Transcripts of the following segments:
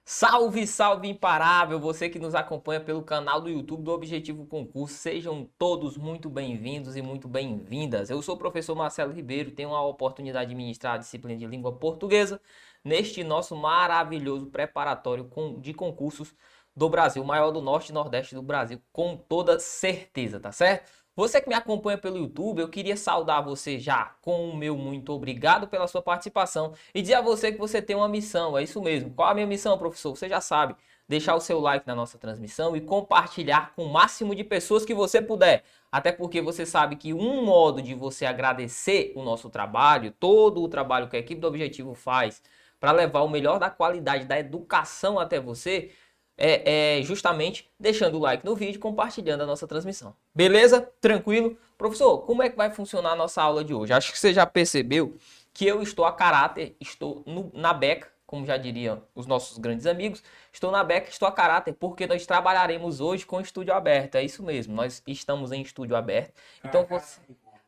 Salve, salve imparável! Você que nos acompanha pelo canal do YouTube do Objetivo Concurso, sejam todos muito bem-vindos e muito bem-vindas. Eu sou o professor Marcelo Ribeiro, tenho a oportunidade de ministrar a disciplina de língua portuguesa neste nosso maravilhoso preparatório de concursos do Brasil, o maior do norte e nordeste do Brasil, com toda certeza, tá certo? Você que me acompanha pelo YouTube, eu queria saudar você já com o meu muito obrigado pela sua participação e dizer a você que você tem uma missão, é isso mesmo. Qual a minha missão, professor? Você já sabe, deixar o seu like na nossa transmissão e compartilhar com o máximo de pessoas que você puder. Até porque você sabe que um modo de você agradecer o nosso trabalho, todo o trabalho que a equipe do Objetivo faz para levar o melhor da qualidade da educação até você, é justamente deixando o like no vídeo e compartilhando a nossa transmissão. Beleza? Tranquilo? Professor, como é que vai funcionar a nossa aula de hoje? Acho que você já percebeu que eu estou a caráter, estou na beca, como já diriam os nossos grandes amigos, estou na beca, estou a caráter, porque nós trabalharemos hoje com estúdio aberto. É isso mesmo, nós estamos em estúdio aberto. Então, você...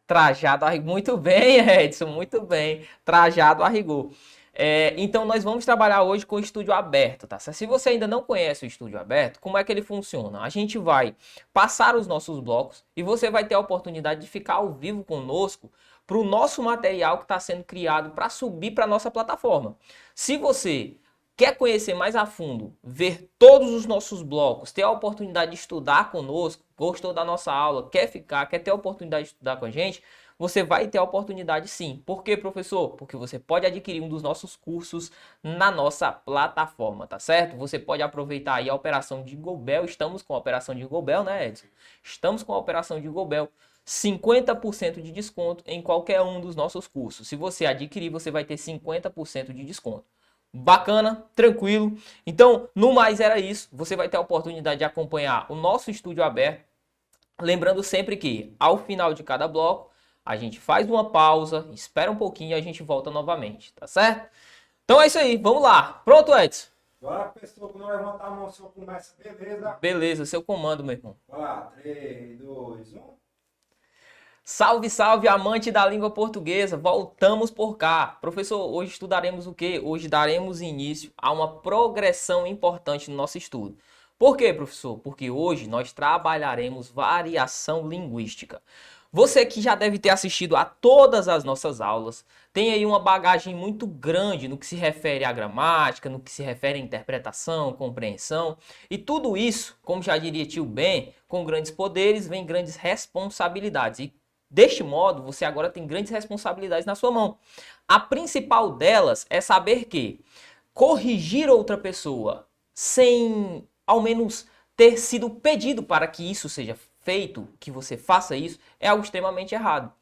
Trajado a rigor. Muito bem, Edson, muito bem. Trajado a rigor. Então nós vamos trabalhar hoje com o estúdio aberto, tá? Se você ainda não conhece o estúdio aberto, como é que ele funciona? A gente vai passar os nossos blocos e você vai ter a oportunidade de ficar ao vivo conosco para o nosso material que está sendo criado para subir para a nossa plataforma. Se você quer conhecer mais a fundo, ver todos os nossos blocos, ter a oportunidade de estudar conosco, gostou da nossa aula, quer ficar, quer ter a oportunidade de estudar com a gente, você vai ter a oportunidade sim. Por quê, professor? Porque você pode adquirir um dos nossos cursos na nossa plataforma, tá certo? Você pode aproveitar aí a operação de Gobel. Estamos com a operação de Gobel, né, Edson? Estamos com a operação de Gobel. 50% de desconto em qualquer um dos nossos cursos. Se você adquirir, você vai ter 50% de desconto. Bacana, tranquilo. Então, no mais era isso. Você vai ter a oportunidade de acompanhar o nosso estúdio aberto. Lembrando sempre que, ao final de cada bloco, a gente faz uma pausa, espera um pouquinho e a gente volta novamente, tá certo? Então é isso aí, vamos lá. Pronto, Edson? Bora, pessoal, quando levantar a mão, o senhor começa, beleza? Beleza, seu comando, meu irmão. Vai lá, 3, 2, 1. Salve, salve, amante da língua portuguesa. Voltamos por cá. Professor, hoje estudaremos o quê? Hoje daremos início a uma progressão importante no nosso estudo. Por quê, professor? Porque hoje nós trabalharemos variação linguística. Você que já deve ter assistido a todas as nossas aulas, tem aí uma bagagem muito grande no que se refere à gramática, no que se refere à interpretação, compreensão. E tudo isso, como já diria tio Ben, com grandes poderes vem grandes responsabilidades. E deste modo, você agora tem grandes responsabilidades na sua mão. A principal delas é saber que corrigir outra pessoa sem ao menos ter sido pedido para que isso seja feito, que você faça isso, é algo extremamente errado.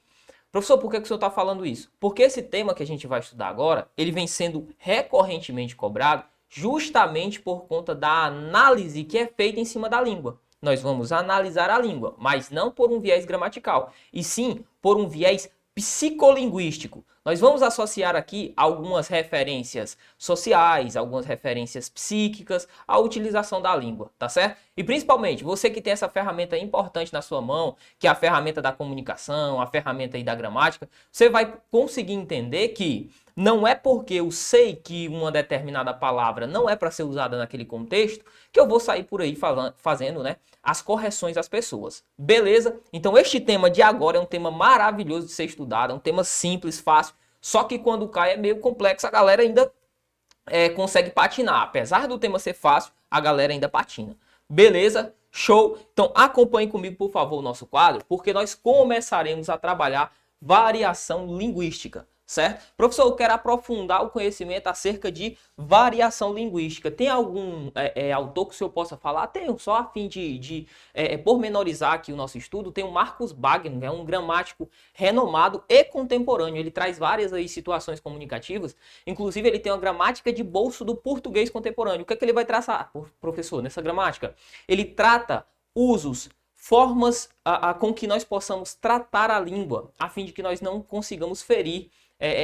Professor, por que o senhor está falando isso? Porque esse tema que a gente vai estudar agora, ele vem sendo recorrentemente cobrado justamente por conta da análise que é feita em cima da língua. Nós vamos analisar a língua, mas não por um viés gramatical, e sim por um viés psicolinguístico. Nós vamos associar aqui algumas referências sociais, algumas referências psíquicas à utilização da língua, tá certo? E principalmente, você que tem essa ferramenta importante na sua mão, que é a ferramenta da comunicação, a ferramenta aí da gramática, você vai conseguir entender que não é porque eu sei que uma determinada palavra não é para ser usada naquele contexto que eu vou sair por aí fazendo, né, as correções às pessoas. Beleza? Então este tema de agora é um tema maravilhoso de ser estudado, é um tema simples, fácil, só que quando cai é meio complexo, a galera ainda consegue patinar. Apesar do tema ser fácil, a galera ainda patina. Beleza? Show? Então acompanhe comigo, por favor, o nosso quadro, porque nós começaremos a trabalhar variação linguística. Certo? Professor, eu quero aprofundar o conhecimento acerca de variação linguística. Tem algum autor que o senhor possa falar? Tenho, só a fim de pormenorizar aqui o nosso estudo. Tem o Marcus Bagno, que é um gramático renomado e contemporâneo. Ele traz várias aí situações comunicativas. Inclusive, ele tem uma gramática de bolso do português contemporâneo. O que é que ele vai traçar, professor, nessa gramática? Ele trata usos, formas com que nós possamos tratar a língua, a fim de que nós não consigamos ferir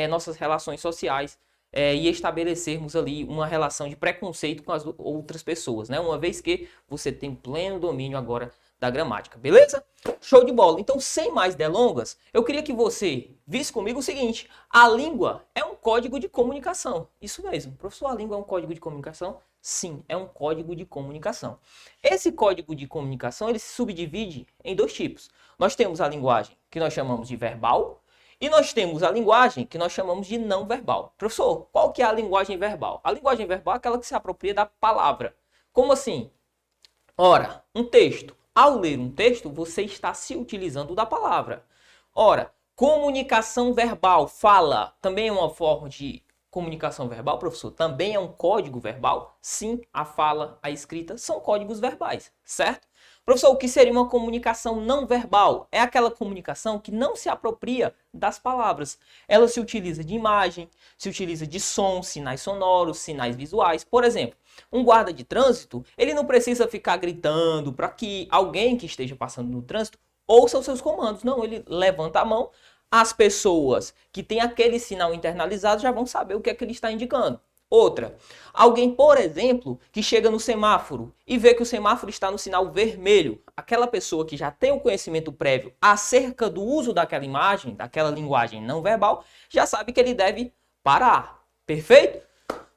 nossas relações sociais e estabelecermos ali uma relação de preconceito com as outras pessoas, né? Uma vez que você tem pleno domínio agora da gramática, beleza? Show de bola. Então, sem mais delongas, eu queria que você visse comigo o seguinte: a língua é um código de comunicação. Isso mesmo. Professor, a língua é um código de comunicação? Sim, é um código de comunicação. Esse código de comunicação, ele se subdivide em dois tipos. Nós temos a linguagem que nós chamamos de verbal e nós temos a linguagem que nós chamamos de não verbal. Professor, qual que é a linguagem verbal? A linguagem verbal é aquela que se apropria da palavra. Como assim? Ora, um texto. Ao ler um texto, você está se utilizando da palavra. Ora, comunicação verbal, fala, também é uma forma de comunicação verbal, professor? Também é um código verbal? Sim, a fala, a escrita são códigos verbais, certo? Professor, o que seria uma comunicação não verbal? É aquela comunicação que não se apropria das palavras. Ela se utiliza de imagem, se utiliza de som, sinais sonoros, sinais visuais. Por exemplo, um guarda de trânsito, ele não precisa ficar gritando para que alguém que esteja passando no trânsito ouça os seus comandos. Não, ele levanta a mão. As pessoas que têm aquele sinal internalizado já vão saber o que é que ele está indicando. Outra, alguém, por exemplo, que chega no semáforo e vê que o semáforo está no sinal vermelho. Aquela pessoa que já tem o conhecimento prévio acerca do uso daquela imagem, daquela linguagem não verbal, já sabe que ele deve parar. Perfeito?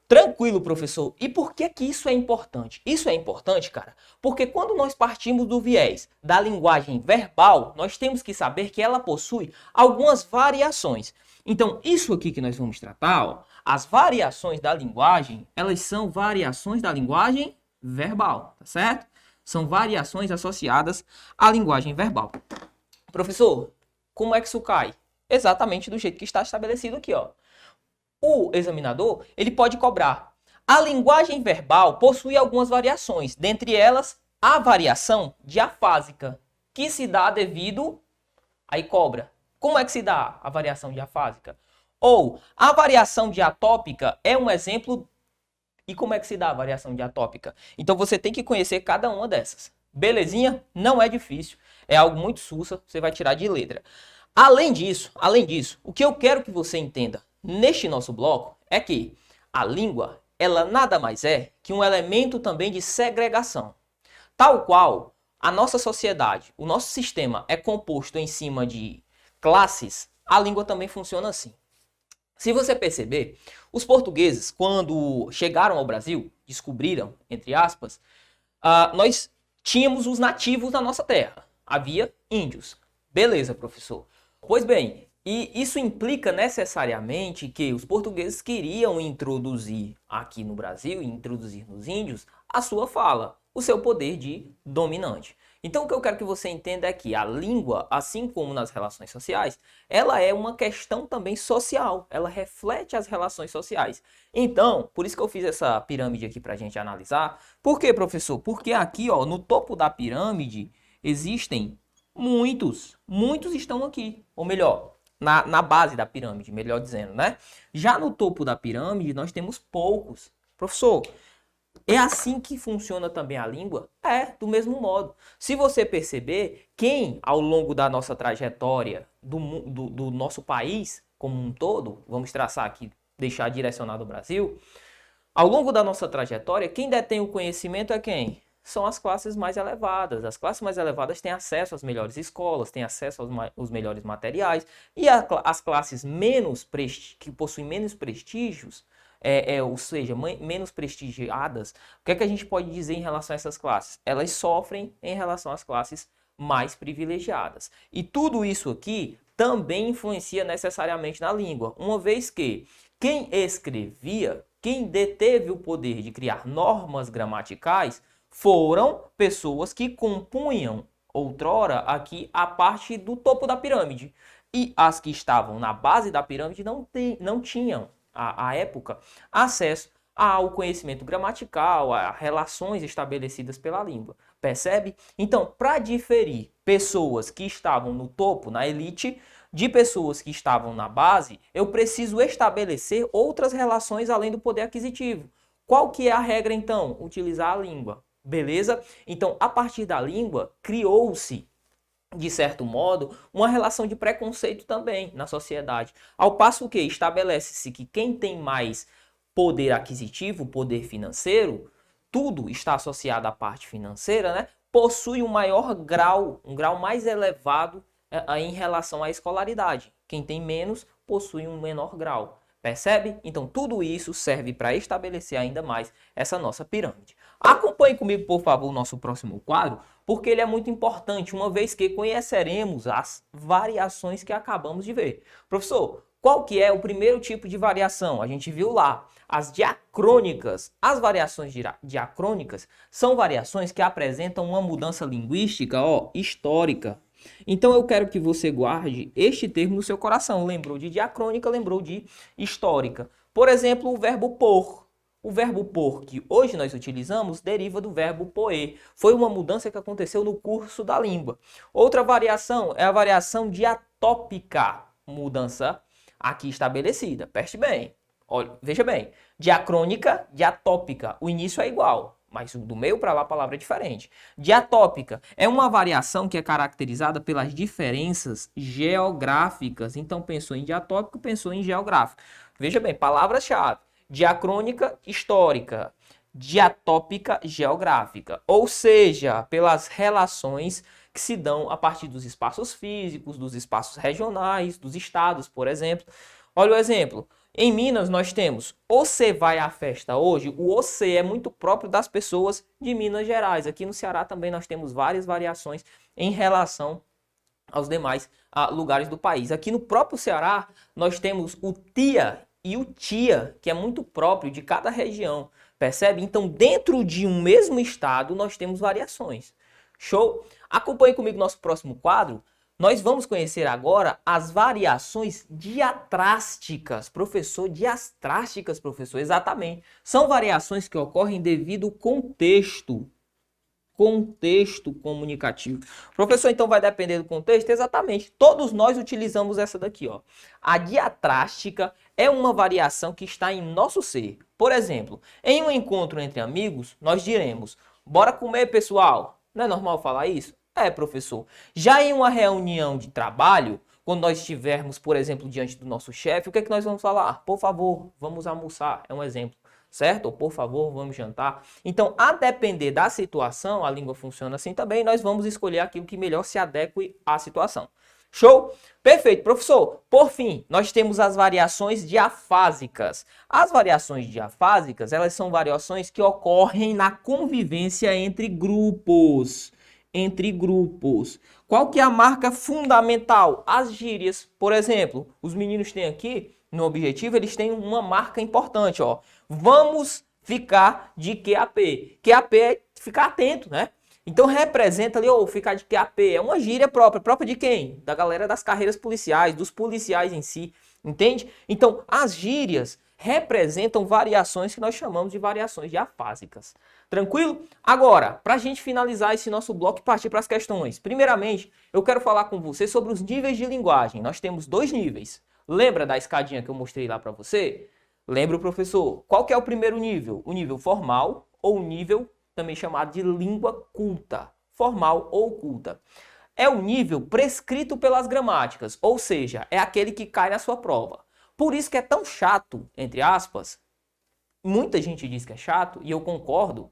Tranquilo, professor. E por que que isso é importante? Isso é importante, cara, porque quando nós partimos do viés da linguagem verbal, nós temos que saber que ela possui algumas variações. Então, isso aqui que nós vamos tratar, ó, as variações da linguagem, elas são variações da linguagem verbal, tá certo? São variações associadas à linguagem verbal. Professor, como é que isso cai? Exatamente do jeito que está estabelecido aqui, ó. O examinador, ele pode cobrar. A linguagem verbal possui algumas variações, dentre elas a variação diafásica, que se dá devido, aí cobra. Como é que se dá a variação diafásica? Ou a variação diatópica é um exemplo. E como é que se dá a variação diatópica? Então você tem que conhecer cada uma dessas. Belezinha? Não é difícil, é algo muito sussa, você vai tirar de letra. Além disso, o que eu quero que você entenda neste nosso bloco é que a língua, ela nada mais é que um elemento também de segregação. Tal qual a nossa sociedade, o nosso sistema é composto em cima de classes, a língua também funciona assim. Se você perceber, os portugueses, quando chegaram ao Brasil, descobriram, entre aspas, nós tínhamos os nativos da nossa terra. Havia índios. Beleza, professor. Pois bem, e isso implica necessariamente que os portugueses queriam introduzir aqui no Brasil, introduzir nos índios, a sua fala, o seu poder de dominante. Então o que eu quero que você entenda é que a língua, assim como nas relações sociais, ela é uma questão também social, ela reflete as relações sociais. Então, por isso que eu fiz essa pirâmide aqui para a gente analisar. Por quê, professor? Porque aqui, ó, no topo da pirâmide existem muitos estão aqui, ou melhor, na base da pirâmide, melhor dizendo, né? Já no topo da pirâmide nós temos poucos. Professor, é assim que funciona também a língua? É, do mesmo modo. Se você perceber, quem ao longo da nossa trajetória do nosso país como um todo, vamos traçar aqui, deixar direcionado o Brasil, ao longo da nossa trajetória, quem detém o conhecimento é quem? São as classes mais elevadas. As classes mais elevadas têm acesso às melhores escolas, têm acesso aos melhores materiais, e as classes que possuem menos prestígios, ou seja, menos prestigiadas, o que é que a gente pode dizer em relação a essas classes? Elas sofrem em relação às classes mais privilegiadas. E tudo isso aqui também influencia necessariamente na língua, uma vez que quem escrevia, quem deteve o poder de criar normas gramaticais, foram pessoas que compunham outrora aqui a parte do topo da pirâmide. E as que estavam na base da pirâmide não tinham, à época, acesso ao conhecimento gramatical, a relações estabelecidas pela língua. Percebe? Então, para diferir pessoas que estavam no topo, na elite, de pessoas que estavam na base, eu preciso estabelecer outras relações além do poder aquisitivo. Qual que é a regra, então? Utilizar a língua. Beleza? Então, a partir da língua, criou-se, de certo modo, uma relação de preconceito também na sociedade. Ao passo que estabelece-se que quem tem mais poder aquisitivo, poder financeiro, tudo está associado à parte financeira, né? possui um maior grau, um grau mais elevado em relação à escolaridade. Quem tem menos possui um menor grau. Percebe? Então tudo isso serve para estabelecer ainda mais essa nossa pirâmide. Acompanhe comigo, por favor, o nosso próximo quadro, porque ele é muito importante, uma vez que conheceremos as variações que acabamos de ver. Professor, qual que é o primeiro tipo de variação? A gente viu lá, as diacrônicas. As variações diacrônicas são variações que apresentam uma mudança linguística, histórica. Então eu quero que você guarde este termo no seu coração. Lembrou de diacrônica, lembrou de histórica. Por exemplo, o verbo por. O verbo por que hoje nós utilizamos deriva do verbo poer. Foi uma mudança que aconteceu no curso da língua. Outra variação é a variação diatópica. Mudança aqui estabelecida. Preste bem. Olha, veja bem. Diacrônica, diatópica. O início é igual, mas do meio para lá a palavra é diferente. Diatópica é uma variação que é caracterizada pelas diferenças geográficas. Então, pensou em diatópico, pensou em geográfico. Veja bem, palavras-chave. Diacrônica, histórica. Diatópica, geográfica. Ou seja, pelas relações que se dão a partir dos espaços físicos, dos espaços regionais, dos estados, por exemplo. Olha o exemplo. Em Minas nós temos "Você vai à festa hoje?". O "você" é muito próprio das pessoas de Minas Gerais. Aqui no Ceará também nós temos várias variações em relação aos demais lugares do país. Aqui no próprio Ceará nós temos o tia e o tia, que é muito próprio de cada região. Percebe? Então, dentro de um mesmo estado nós temos variações. Show? Acompanhe comigo nosso próximo quadro. Nós vamos conhecer agora as variações diatrásticas. Professor, diatrásticas, professor, exatamente. São variações que ocorrem devido ao contexto comunicativo. Professor, então vai depender do contexto? Exatamente. Todos nós utilizamos essa daqui, ó. A diatrástica é uma variação que está em nosso ser. Por exemplo, em um encontro entre amigos, nós diremos: "Bora comer, pessoal". Não é normal falar isso? É, professor. Já em uma reunião de trabalho, quando nós estivermos, por exemplo, diante do nosso chefe, o que é que nós vamos falar? "Por favor, vamos almoçar". É um exemplo, certo? Ou "por favor, vamos jantar". Então, a depender da situação, a língua funciona assim também, nós vamos escolher aquilo que melhor se adeque à situação. Show? Perfeito, professor. Por fim, nós temos as variações diafásicas. As variações diafásicas, elas são variações que ocorrem na convivência entre grupos. Qual que é a marca fundamental? As gírias. Por exemplo, os meninos têm aqui, no objetivo, eles têm uma marca importante, ó. "Vamos ficar de QAP". QAP é ficar atento, né? Então representa ali, ficar de QAP. É uma gíria própria de quem? Da galera das carreiras policiais, dos policiais em si, entende? Então, as gírias representam variações que nós chamamos de variações diafásicas. Tranquilo? Agora, para a gente finalizar esse nosso bloco e partir para as questões. Primeiramente, eu quero falar com você sobre os níveis de linguagem. Nós temos 2 níveis. Lembra da escadinha que eu mostrei lá para você? Lembra, professor? Qual que é o primeiro nível? O nível formal ou o nível também chamado de língua culta. Formal ou culta. É o nível prescrito pelas gramáticas, ou seja, é aquele que cai na sua prova. Por isso que é tão chato, entre aspas, muita gente diz que é chato, e eu concordo,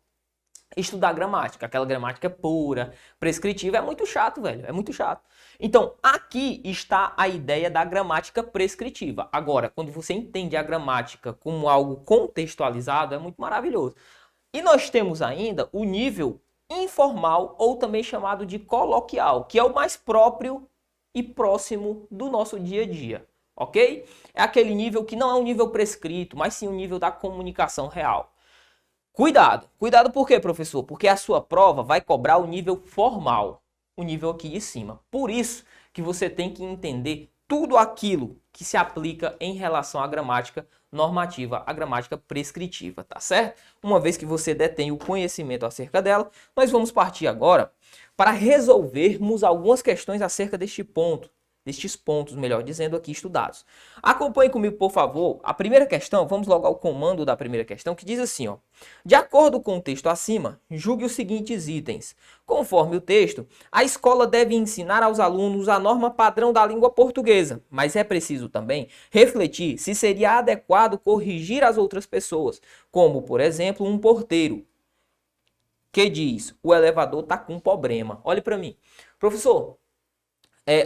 estudar gramática. Aquela gramática pura, prescritiva, é muito chato, velho, é muito chato. Então, aqui está a ideia da gramática prescritiva. Agora, quando você entende a gramática como algo contextualizado, é muito maravilhoso. E nós temos ainda o nível informal, ou também chamado de coloquial, que é o mais próprio e próximo do nosso dia a dia. Ok? É aquele nível que não é um nível prescrito, mas sim um nível da comunicação real. Cuidado! Cuidado por quê, professor? Porque a sua prova vai cobrar o nível formal, o nível aqui de cima. Por isso que você tem que entender tudo aquilo que se aplica em relação à gramática normativa, à gramática prescritiva, tá certo? Uma vez que você detém o conhecimento acerca dela, nós vamos partir agora para resolvermos algumas questões acerca destes pontos, melhor dizendo, aqui estudados. Acompanhe comigo, por favor, a primeira questão. Vamos logo ao comando da primeira questão, que diz assim, ó: "De acordo com o texto acima, julgue os seguintes itens. Conforme o texto, a escola deve ensinar aos alunos a norma padrão da língua portuguesa, mas é preciso também refletir se seria adequado corrigir as outras pessoas, como, por exemplo, um porteiro. que diz: o elevador está com problema. Olhe para mim. Professor,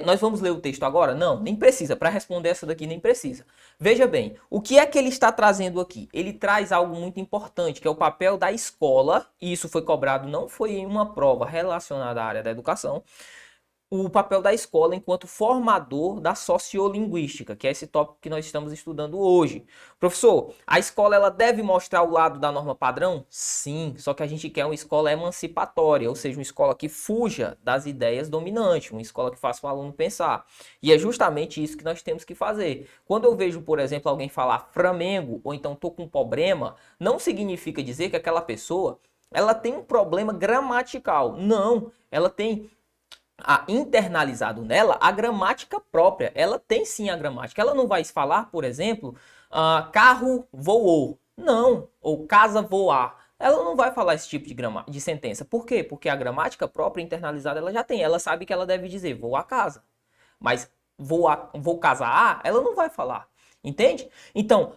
nós vamos ler o texto agora? Não, nem precisa. Para responder essa daqui, nem precisa. Veja bem, o que é que ele está trazendo aqui? Ele traz algo muito importante, que é o papel da escola, e isso foi cobrado, não foi em uma prova relacionada à área da educação, o papel da escola enquanto formador da sociolinguística, que é esse tópico que nós estamos estudando hoje. Professor, a escola ela deve mostrar o lado da norma padrão? Sim, só que a gente quer uma escola emancipatória, ou seja, uma escola que fuja das ideias dominantes, uma escola que faça o aluno pensar. E é justamente isso que nós temos que fazer. Quando eu vejo, por exemplo, alguém falar Flamengo, ou então tô com problema, não significa dizer que aquela pessoa ela tem um problema gramatical. Não, ela tem internalizado nela a gramática própria. Ela tem sim a gramática. Ela não vai falar, por exemplo, carro voou. Não. Ou casa voar. Ela não vai falar esse tipo de sentença. Por quê? Porque a gramática própria internalizada ela já tem. Ela sabe que ela deve dizer vou a casa. Mas vou casar, ela não vai falar. Entende? Então,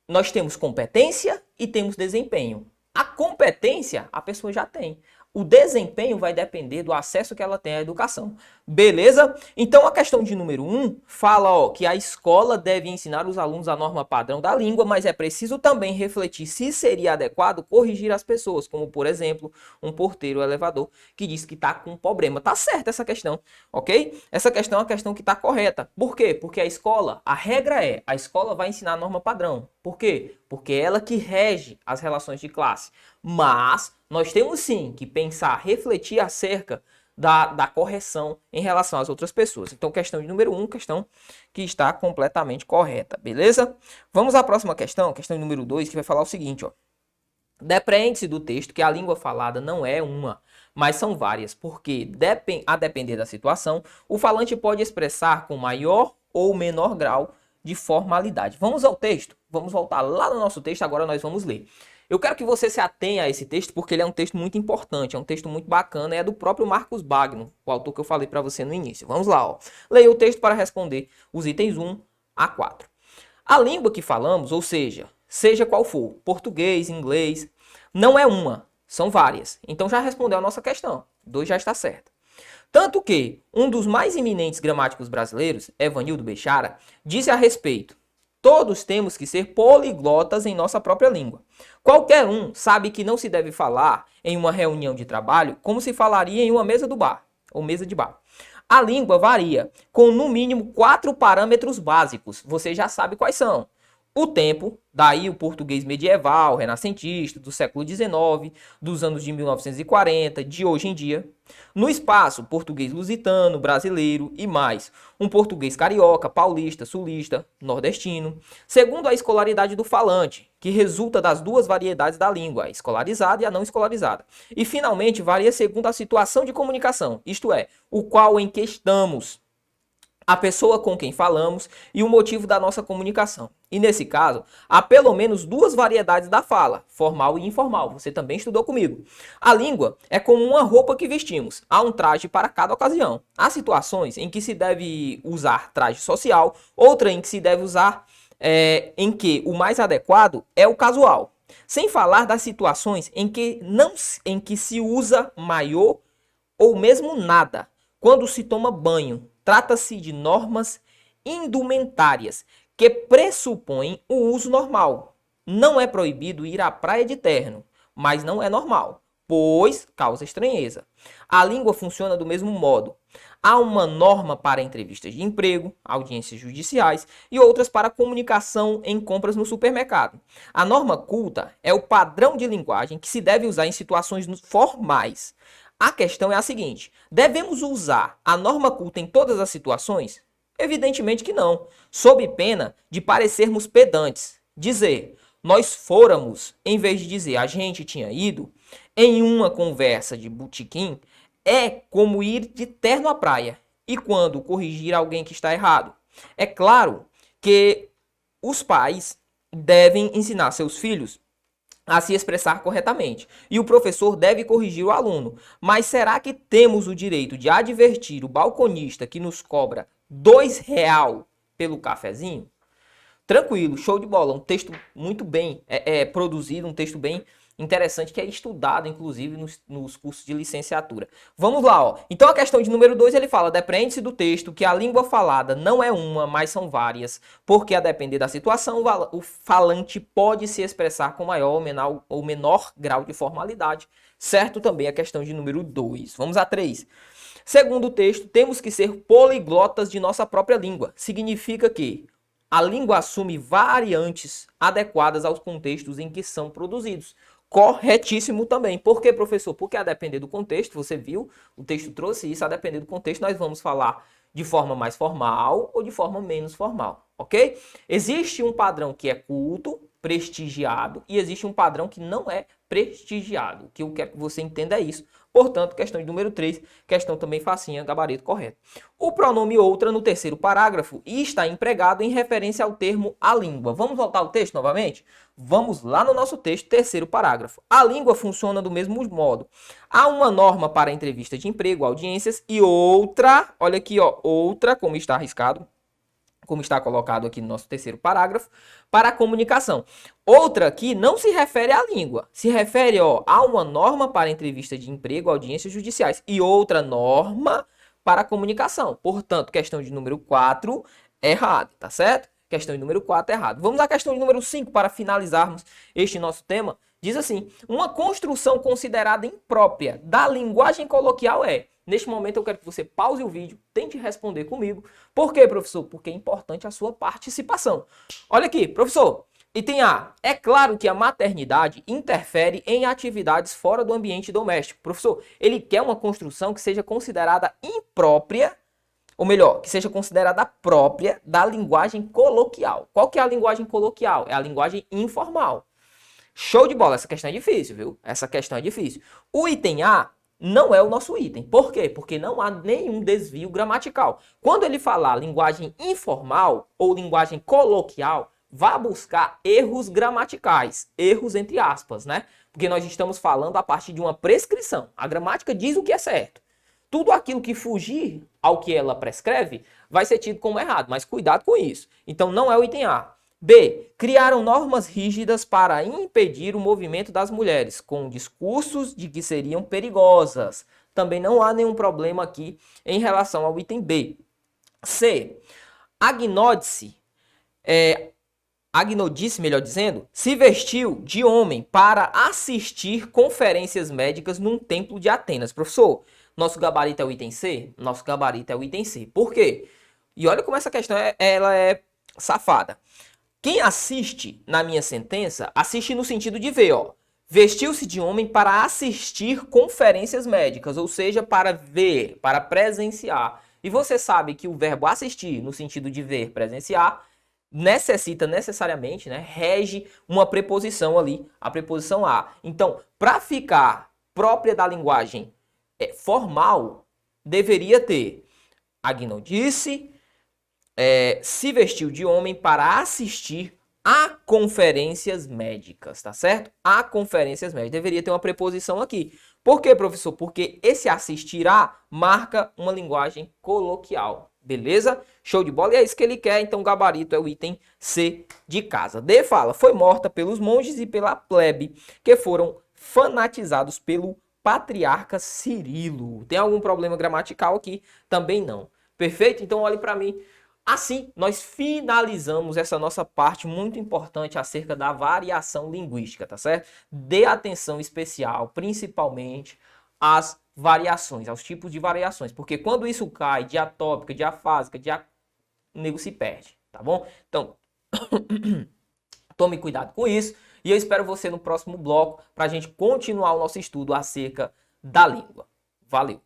nós temos competência e temos desempenho. A competência a pessoa já tem. O desempenho vai depender do acesso que ela tem à educação. Beleza? Então a questão de número 1 fala que a escola deve ensinar os alunos a norma padrão da língua, mas é preciso também refletir se seria adequado corrigir as pessoas, como por exemplo, um porteiro elevador que diz que está com problema. Tá certa essa questão, ok? Essa questão é uma questão que está correta. Por quê? Porque a escola, a regra é, a escola vai ensinar a norma padrão. Por quê? Porque é ela que rege as relações de classe. Mas nós temos sim que pensar, refletir acerca da correção em relação às outras pessoas. Então, questão de número 1, questão que está completamente correta, beleza? Vamos à próxima questão, questão de número 2, que vai falar o seguinte, ó. Depreende-se do texto que a língua falada não é uma, mas são várias, porque, a depender da situação, o falante pode expressar com maior ou menor grau de formalidade. Vamos ao texto? Vamos voltar lá no nosso texto, agora nós vamos ler. Eu quero que você se atenha a esse texto porque ele é um texto muito importante, é um texto muito bacana, é do próprio Marcos Bagno, o autor que eu falei para você no início. Vamos lá, ó. Leia o texto para responder os itens 1 a 4. A língua que falamos, ou seja qual for, português, inglês, não é uma, são várias. Então já respondeu a nossa questão, 2 já está certo. Tanto que um dos mais eminentes gramáticos brasileiros, Evanildo Bechara, disse a respeito: todos temos que ser poliglotas em nossa própria língua. Qualquer um sabe que não se deve falar em uma reunião de trabalho como se falaria em uma mesa do bar, ou mesa de bar. A língua varia com no mínimo 4 parâmetros básicos. Você já sabe quais são. O tempo, daí o português medieval, renascentista, do século XIX, dos anos de 1940, de hoje em dia. No espaço, português lusitano, brasileiro e mais. Um português carioca, paulista, sulista, nordestino. Segundo a escolaridade do falante, que resulta das duas variedades da língua, a escolarizada e a não escolarizada. E finalmente varia segundo a situação de comunicação, isto é, o qual em que estamos, a pessoa com quem falamos e o motivo da nossa comunicação. E nesse caso, há pelo menos 2 variedades da fala, formal e informal. Você também estudou comigo. A língua é como uma roupa que vestimos. Há um traje para cada ocasião. Há situações em que se deve usar traje social, outra em que se deve usar, em que o mais adequado é o casual. Sem falar das situações em que se usa maiô ou mesmo nada. Quando se toma banho, trata-se de normas indumentárias que pressupõem o uso normal. Não é proibido ir à praia de terno, mas não é normal, pois causa estranheza. A língua funciona do mesmo modo. Há uma norma para entrevistas de emprego, audiências judiciais e outras para comunicação em compras no supermercado. A norma culta é o padrão de linguagem que se deve usar em situações formais. A questão é a seguinte: devemos usar a norma culta em todas as situações? Evidentemente que não, sob pena de parecermos pedantes. Dizer nós fôramos, em vez de dizer a gente tinha ido, em uma conversa de botequim, é como ir de terno à praia. E quando corrigir alguém que está errado? É claro que os pais devem ensinar seus filhos a se expressar corretamente. E o professor deve corrigir o aluno. Mas será que temos o direito de advertir o balconista que nos cobra R$2 pelo cafezinho? Tranquilo, show de bola. Um texto muito bem produzido, um texto bem interessante que é estudado, inclusive, nos cursos de licenciatura. Vamos lá, ó. Então a questão de número 2, ele fala, depreende-se do texto que a língua falada não é uma, mas são várias, porque a depender da situação, o falante pode se expressar com maior ou menor grau de formalidade. Certo também a questão de número 2. Vamos a 3. Segundo o texto, temos que ser poliglotas de nossa própria língua. Significa que a língua assume variantes adequadas aos contextos em que são produzidos. Corretíssimo também. Por quê, professor? Porque a depender do contexto, você viu, o texto trouxe isso, a depender do contexto, nós vamos falar de forma mais formal ou de forma menos formal, ok? Existe um padrão que é culto, prestigiado, e existe um padrão que não é prestigiado. O que eu quero que você entenda é isso. Portanto, questão de número 3, questão também facinha, gabarito correto. O pronome outra no terceiro parágrafo está empregado em referência ao termo a língua. Vamos voltar ao texto novamente? Vamos lá no nosso texto, terceiro parágrafo. A língua funciona do mesmo modo. Há uma norma para entrevista de emprego, audiências e outra, olha aqui, ó, outra, como está arriscado, como está colocado aqui no nosso terceiro parágrafo, para a comunicação. Outra que não se refere à língua, se refere a uma norma para entrevista de emprego, audiências judiciais, e outra norma para a comunicação. Portanto, questão de número 4, errado, tá certo? Questão de número 4, errado. Vamos à questão de número 5 para finalizarmos este nosso tema. Diz assim, uma construção considerada imprópria da linguagem coloquial é... Neste momento eu quero que você pause o vídeo, tente responder comigo. Por quê, professor? Porque é importante a sua participação. Olha aqui, professor. Item A. É claro que a maternidade interfere em atividades fora do ambiente doméstico. Professor, ele quer uma construção que seja considerada imprópria, ou melhor, que seja considerada própria da linguagem coloquial. Qual que é a linguagem coloquial? É a linguagem informal. Show de bola, essa questão é difícil, viu? Essa questão é difícil. O item A não é o nosso item. Por quê? Porque não há nenhum desvio gramatical. Quando ele falar linguagem informal ou linguagem coloquial, vá buscar erros gramaticais, erros entre aspas, né? Porque nós estamos falando a partir de uma prescrição. A gramática diz o que é certo. Tudo aquilo que fugir ao que ela prescreve vai ser tido como errado, mas cuidado com isso. Então não é o item A. B. Criaram normas rígidas para impedir o movimento das mulheres, com discursos de que seriam perigosas. Também não há nenhum problema aqui em relação ao item B. C. Agnodice, melhor dizendo, se vestiu de homem para assistir conferências médicas num templo de Atenas. Professor, nosso gabarito é o item C? Nosso gabarito é o item C. Por quê? E olha como essa questão ela é safada. Quem assiste na minha sentença, assiste no sentido de ver, ó. Vestiu-se de homem para assistir conferências médicas, ou seja, para ver, para presenciar. E você sabe que o verbo assistir, no sentido de ver, presenciar, necessita necessariamente, né, rege uma preposição ali, a preposição a. Então, para ficar própria da linguagem formal, deveria ter agnodice, se vestiu de homem para assistir a conferências médicas, tá certo? A conferências médicas. Deveria ter uma preposição aqui. Por quê, professor? Porque esse assistirá marca uma linguagem coloquial. Beleza? Show de bola. E é isso que ele quer. Então, o gabarito é o item C de casa. D fala, foi morta pelos monges e pela plebe, que foram fanatizados pelo patriarca Cirilo. Tem algum problema gramatical aqui? Também não. Perfeito? Então, olhe para mim. Assim, nós finalizamos essa nossa parte muito importante acerca da variação linguística, tá certo? Dê atenção especial, principalmente às variações, aos tipos de variações, porque quando isso cai, diatópica, diafásica, o nego se perde, tá bom? Então, tome cuidado com isso e eu espero você no próximo bloco para a gente continuar o nosso estudo acerca da língua. Valeu!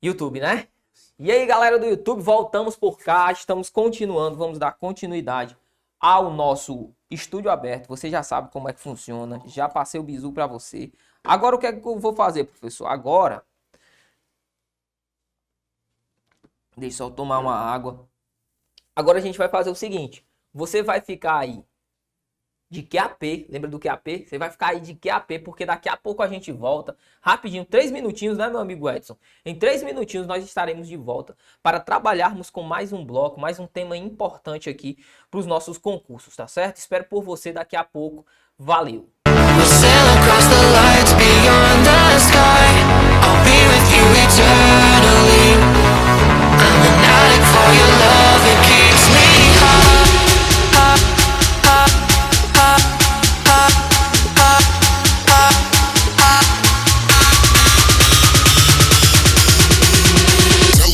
YouTube, né? E aí, galera do YouTube, voltamos por cá, estamos continuando, vamos dar continuidade ao nosso estúdio aberto. Você já sabe como é que funciona, já passei o bizu para você. Agora, o que é que eu vou fazer, professor? Agora, deixa eu tomar uma água. Agora a gente vai fazer o seguinte, você vai ficar aí de QAP, lembra do QAP? Você vai ficar aí de QAP, porque daqui a pouco a gente volta, rapidinho, 3 minutinhos, né, meu amigo Edson? Em 3 minutinhos nós estaremos de volta para trabalharmos com mais um bloco, mais um tema importante aqui para os nossos concursos, tá certo? Espero por você daqui a pouco. Valeu!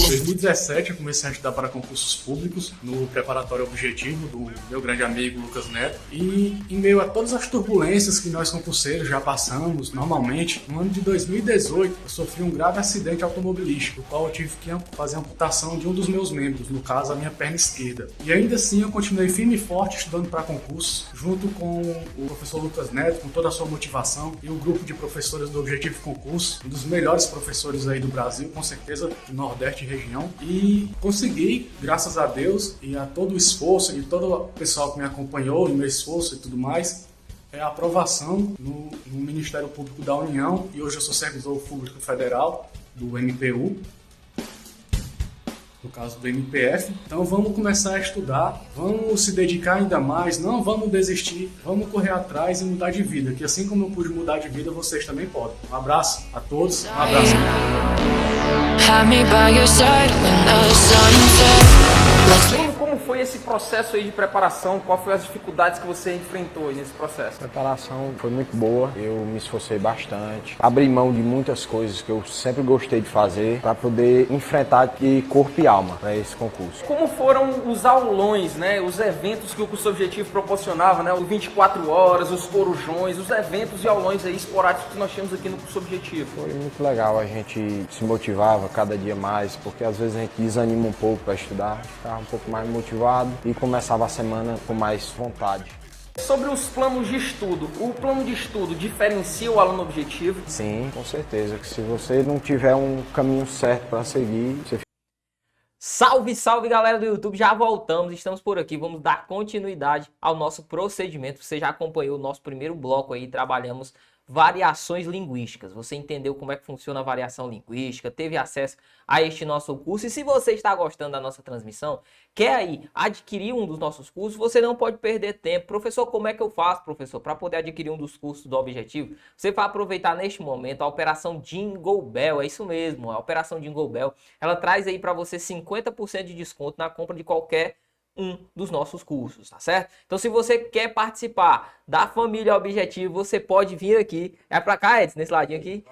Em 2017 eu comecei a estudar para concursos públicos no preparatório objetivo do meu grande amigo Lucas Neto, e em meio a todas as turbulências que nós concurseiros já passamos normalmente, no ano de 2018 eu sofri um grave acidente automobilístico, no qual eu tive que fazer a amputação de um dos meus membros, no caso a minha perna esquerda. E ainda assim eu continuei firme e forte estudando para concursos, junto com o professor Lucas Neto, com toda a sua motivação, e o grupo de professores do Objetivo Concurso, um dos melhores professores aí do Brasil, com certeza do Nordeste e região. E consegui, graças a Deus e a todo o esforço e todo o pessoal que me acompanhou e meu esforço e tudo mais, a aprovação no Ministério Público da União, e hoje eu sou servidor público federal do MPU, no caso do MPF. Então vamos começar a estudar, vamos se dedicar ainda mais, não vamos desistir, vamos correr atrás e mudar de vida, que assim como eu pude mudar de vida, vocês também podem. Um abraço a todos, um abraço. Como foi esse processo aí de preparação? Qual foi as dificuldades que você enfrentou nesse processo? A preparação foi muito boa, eu me esforcei bastante, abri mão de muitas coisas que eu sempre gostei de fazer para poder enfrentar de corpo e alma para esse concurso. Como foram os aulões, né? Os eventos que o curso objetivo proporcionava, né? Os 24 horas, os corujões, os eventos e aulões aí esporádicos que nós tínhamos aqui no curso objetivo. Foi muito legal, a gente se motivava cada dia mais, porque às vezes a gente desanima um pouco para estudar, ficava um pouco mais motivado e começava a semana com mais vontade. Sobre os planos de estudo, o plano de estudo diferencia o aluno objetivo? Sim, com certeza, que se você não tiver um caminho certo para seguir, você... Salve, salve galera do YouTube, já voltamos, estamos por aqui, vamos dar continuidade ao nosso procedimento. Você já acompanhou o nosso primeiro bloco aí, trabalhamos variações linguísticas. Você entendeu como é que funciona a variação linguística, teve acesso a este nosso curso. E se você está gostando da nossa transmissão, quer aí adquirir um dos nossos cursos, você não pode perder tempo. Professor, como é que eu faço, professor, para poder adquirir um dos cursos do Objetivo? Você vai aproveitar neste momento a operação Jingle Bell, é isso mesmo, a operação Jingle Bell. Ela traz aí para você 50% de desconto na compra de qualquer um dos nossos cursos, tá certo? Então, se você quer participar da família Objetivo, você pode vir aqui. É pra cá, Edson, nesse ladinho aqui.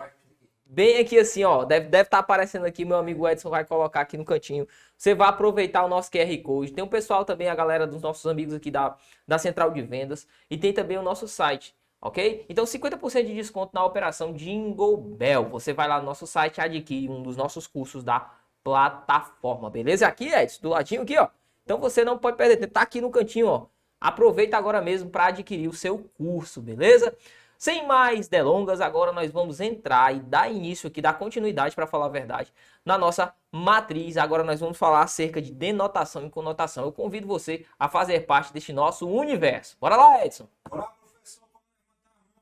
Bem aqui assim, ó. Deve estar aparecendo aqui, meu amigo Edson vai colocar aqui no cantinho. Você vai aproveitar o nosso QR Code. Tem o pessoal também, a galera dos nossos amigos aqui da Central de Vendas. E tem também o nosso site, ok? Então, 50% de desconto na operação Jingle Bell. Você vai lá no nosso site e adquire um dos nossos cursos da plataforma, beleza? Aqui, Edson, do ladinho aqui, ó. Então você não pode perder tempo, tá aqui no cantinho, ó. Aproveita agora mesmo para adquirir o seu curso, beleza? Sem mais delongas, agora nós vamos entrar e dar início aqui, dar continuidade, para falar a verdade, na nossa matriz. Agora nós vamos falar acerca de denotação e conotação. Eu convido você a fazer parte deste nosso universo. Bora lá, Edson. Olá, professor.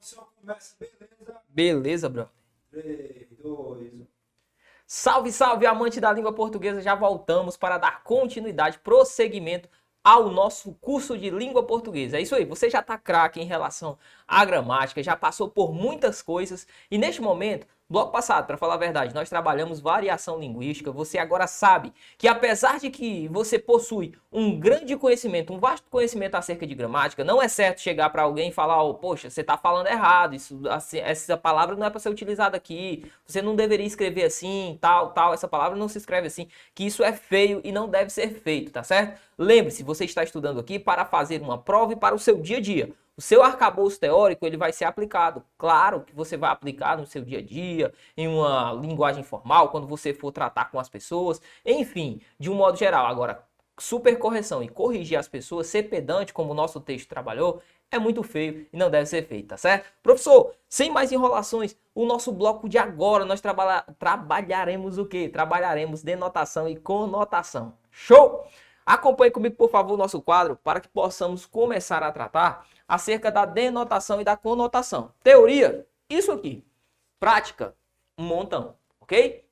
O senhor começa, beleza? Beleza, bro. 3, 2, 1. Salve, salve, amante da língua portuguesa! Já voltamos para dar continuidade, prosseguimento ao nosso curso de língua portuguesa. É isso aí, você já está craque em relação à gramática, já passou por muitas coisas e neste momento, bloco passado, para falar a verdade, nós trabalhamos variação linguística. Você agora sabe que apesar de que você possui um grande conhecimento, um vasto conhecimento acerca de gramática, não é certo chegar para alguém e falar, oh, poxa, você está falando errado, isso, assim, essa palavra não é para ser utilizada aqui, você não deveria escrever assim, tal, essa palavra não se escreve assim, que isso é feio e não deve ser feito, tá certo? Lembre-se, você está estudando aqui para fazer uma prova e para o seu dia a dia. O seu arcabouço teórico ele vai ser aplicado. Claro que você vai aplicar no seu dia a dia, em uma linguagem formal, quando você for tratar com as pessoas. Enfim, de um modo geral. Agora, supercorreção e corrigir as pessoas, ser pedante, como o nosso texto trabalhou, é muito feio e não deve ser feito, tá certo? Professor, sem mais enrolações, o nosso bloco de agora nós trabalharemos o quê? Trabalharemos denotação e conotação. Show! Acompanhe comigo, por favor, o nosso quadro para que possamos começar a tratar acerca da denotação e da conotação. Teoria, isso aqui. Prática, um montão, ok?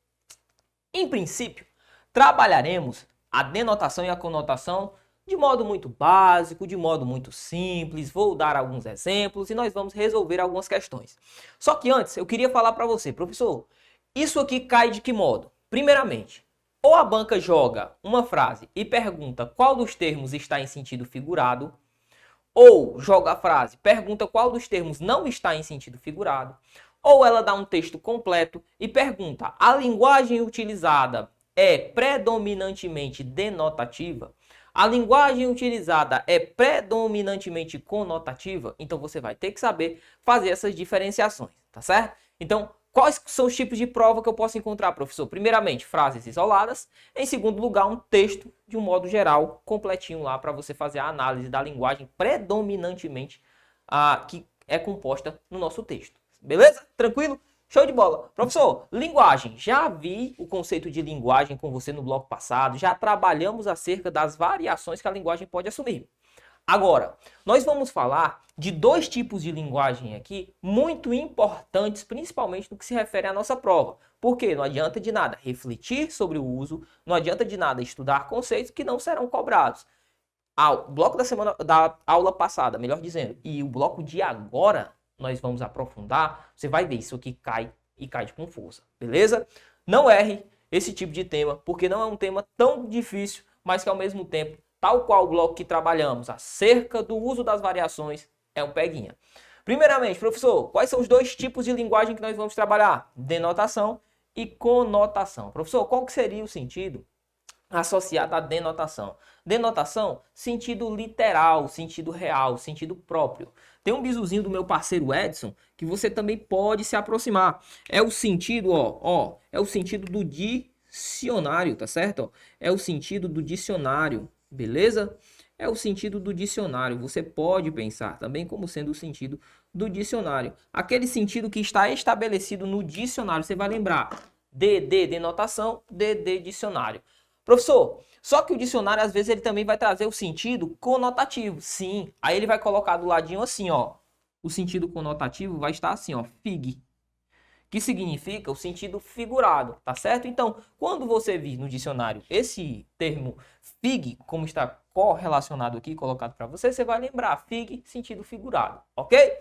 Em princípio, trabalharemos a denotação e a conotação de modo muito básico, de modo muito simples. Vou dar alguns exemplos e nós vamos resolver algumas questões. Só que antes, eu queria falar para você, professor, isso aqui cai de que modo? Primeiramente, ou a banca joga uma frase e pergunta qual dos termos está em sentido figurado, ou joga a frase, pergunta qual dos termos não está em sentido figurado, ou ela dá um texto completo e pergunta: a linguagem utilizada é predominantemente denotativa? A linguagem utilizada é predominantemente conotativa? Então você vai ter que saber fazer essas diferenciações, tá certo? Então, quais são os tipos de prova que eu posso encontrar, professor? Primeiramente, frases isoladas. Em segundo lugar, um texto de um modo geral, completinho lá, para você fazer a análise da linguagem predominantemente que é composta no nosso texto. Beleza? Tranquilo? Show de bola. Professor, linguagem. Já vi o conceito de linguagem com você no bloco passado. Já trabalhamos acerca das variações que a linguagem pode assumir. Agora, nós vamos falar de dois tipos de linguagem aqui muito importantes, principalmente no que se refere à nossa prova. Porque não adianta de nada refletir sobre o uso, não adianta de nada estudar conceitos que não serão cobrados. O bloco da aula passada, melhor dizendo, e o bloco de agora, nós vamos aprofundar, você vai ver isso aqui cai e cai com força, beleza? Não erre esse tipo de tema, porque não é um tema tão difícil, mas que ao mesmo tempo, tal qual o bloco que trabalhamos acerca do uso das variações, é um peguinha. Primeiramente, professor, quais são os dois tipos de linguagem que nós vamos trabalhar? Denotação e conotação. Professor, qual que seria o sentido associado à denotação? Denotação, sentido literal, sentido real, sentido próprio. Tem um bisuzinho do meu parceiro Edson que você também pode se aproximar. É o sentido, é o sentido do dicionário, tá certo? É o sentido do dicionário, beleza? É o sentido do dicionário. Você pode pensar também como sendo o sentido do dicionário. Aquele sentido que está estabelecido no dicionário. Você vai lembrar. DD, denotação, DD, dicionário. Professor, só que o dicionário, às vezes, ele também vai trazer o sentido conotativo. Sim, aí ele vai colocar do ladinho assim, ó. O sentido conotativo vai estar assim, ó, fig. Que significa o sentido figurado, tá certo? Então, quando você vir no dicionário esse termo fig, como está correlacionado aqui, colocado para você, você vai lembrar fig, sentido figurado, ok?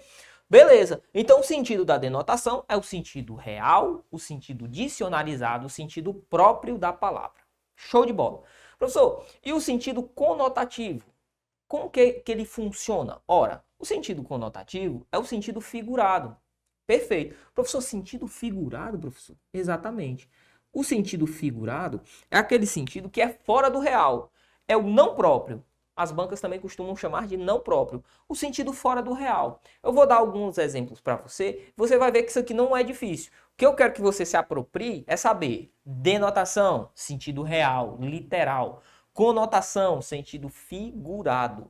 Beleza, então o sentido da denotação é o sentido real, o sentido dicionarizado, o sentido próprio da palavra. Show de bola. Professor, e o sentido conotativo? Como que ele funciona? Ora, o sentido conotativo é o sentido figurado. Perfeito. Professor, sentido figurado, professor? Exatamente. O sentido figurado é aquele sentido que é fora do real. É o não próprio. As bancas também costumam chamar de não próprio. O sentido fora do real. Eu vou dar alguns exemplos para você. Você vai ver que isso aqui não é difícil. O que eu quero que você se aproprie é saber denotação, sentido real, literal. Conotação, sentido figurado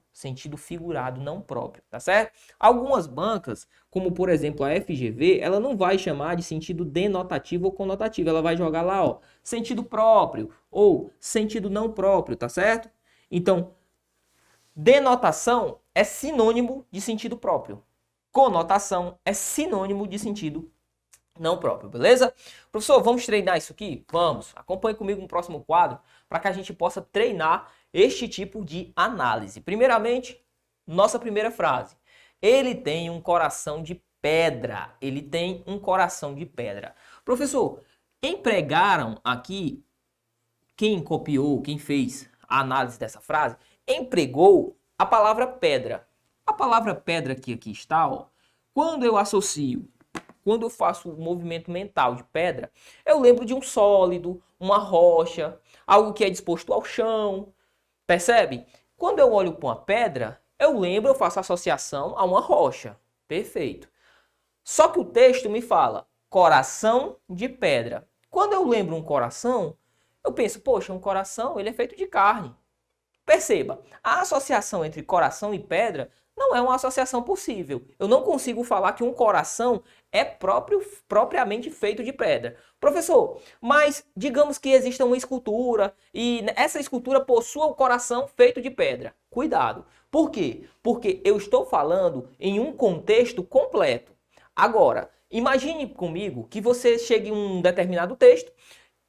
não próprio, tá certo? Algumas bancas, como por exemplo a FGV, ela não vai chamar de sentido denotativo ou conotativo, ela vai jogar lá, ó, sentido próprio ou sentido não próprio, tá certo? Então, denotação é sinônimo de sentido próprio. Conotação é sinônimo de sentido não próprio, beleza? Professor, vamos treinar isso aqui? Vamos. Acompanhe comigo no próximo quadro para que a gente possa treinar este tipo de análise. Primeiramente, nossa primeira frase. Ele tem um coração de pedra. Ele tem um coração de pedra. Professor, empregaram aqui, quem copiou, quem fez a análise dessa frase, empregou a palavra pedra. A palavra pedra que aqui está, ó, quando eu associo, quando eu faço o movimento mental de pedra, eu lembro de um sólido, uma rocha, algo que é disposto ao chão, percebe? Quando eu olho para uma pedra, eu faço associação a uma rocha, perfeito. Só que o texto me fala coração de pedra. Quando eu lembro um coração, eu penso, poxa, um coração ele é feito de carne. Perceba, a associação entre coração e pedra Não é uma associação possível. Eu não consigo falar que um coração é propriamente feito de pedra. Professor, mas digamos que exista uma escultura e essa escultura possua o coração feito de pedra. Cuidado. Por quê? Porque eu estou falando em um contexto completo. Agora, imagine comigo que você chegue em um determinado texto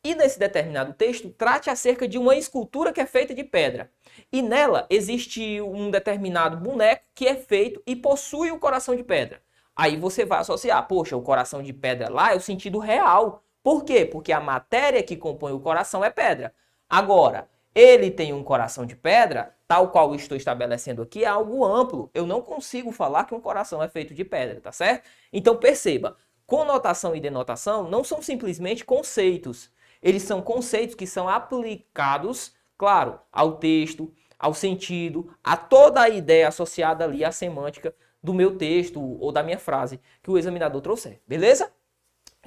e nesse determinado texto trate acerca de uma escultura que é feita de pedra. E nela existe um determinado boneco que é feito e possui o coração de pedra. Aí você vai associar, poxa, o coração de pedra lá é o sentido real. Por quê? Porque a matéria que compõe o coração é pedra. Agora, ele tem um coração de pedra, tal qual eu estou estabelecendo aqui, é algo amplo. Eu não consigo falar que um coração é feito de pedra, tá certo? Então perceba, conotação e denotação não são simplesmente conceitos. Eles são conceitos que são aplicados, claro, ao texto, ao sentido, a toda a ideia associada ali à semântica do meu texto ou da minha frase que o examinador trouxer, beleza?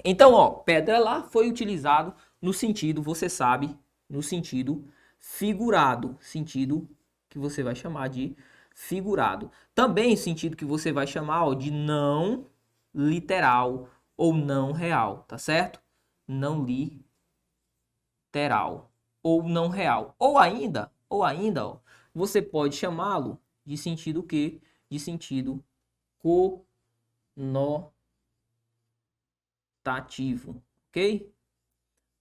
Então, ó, pedra lá foi utilizado no sentido, você sabe, no sentido figurado, sentido que você vai chamar de figurado. Também sentido que você vai chamar, ó, de não literal ou não real, tá certo? Não literal ou não real. Ou ainda, ó, você pode chamá-lo de sentido que? De sentido conotativo, ok?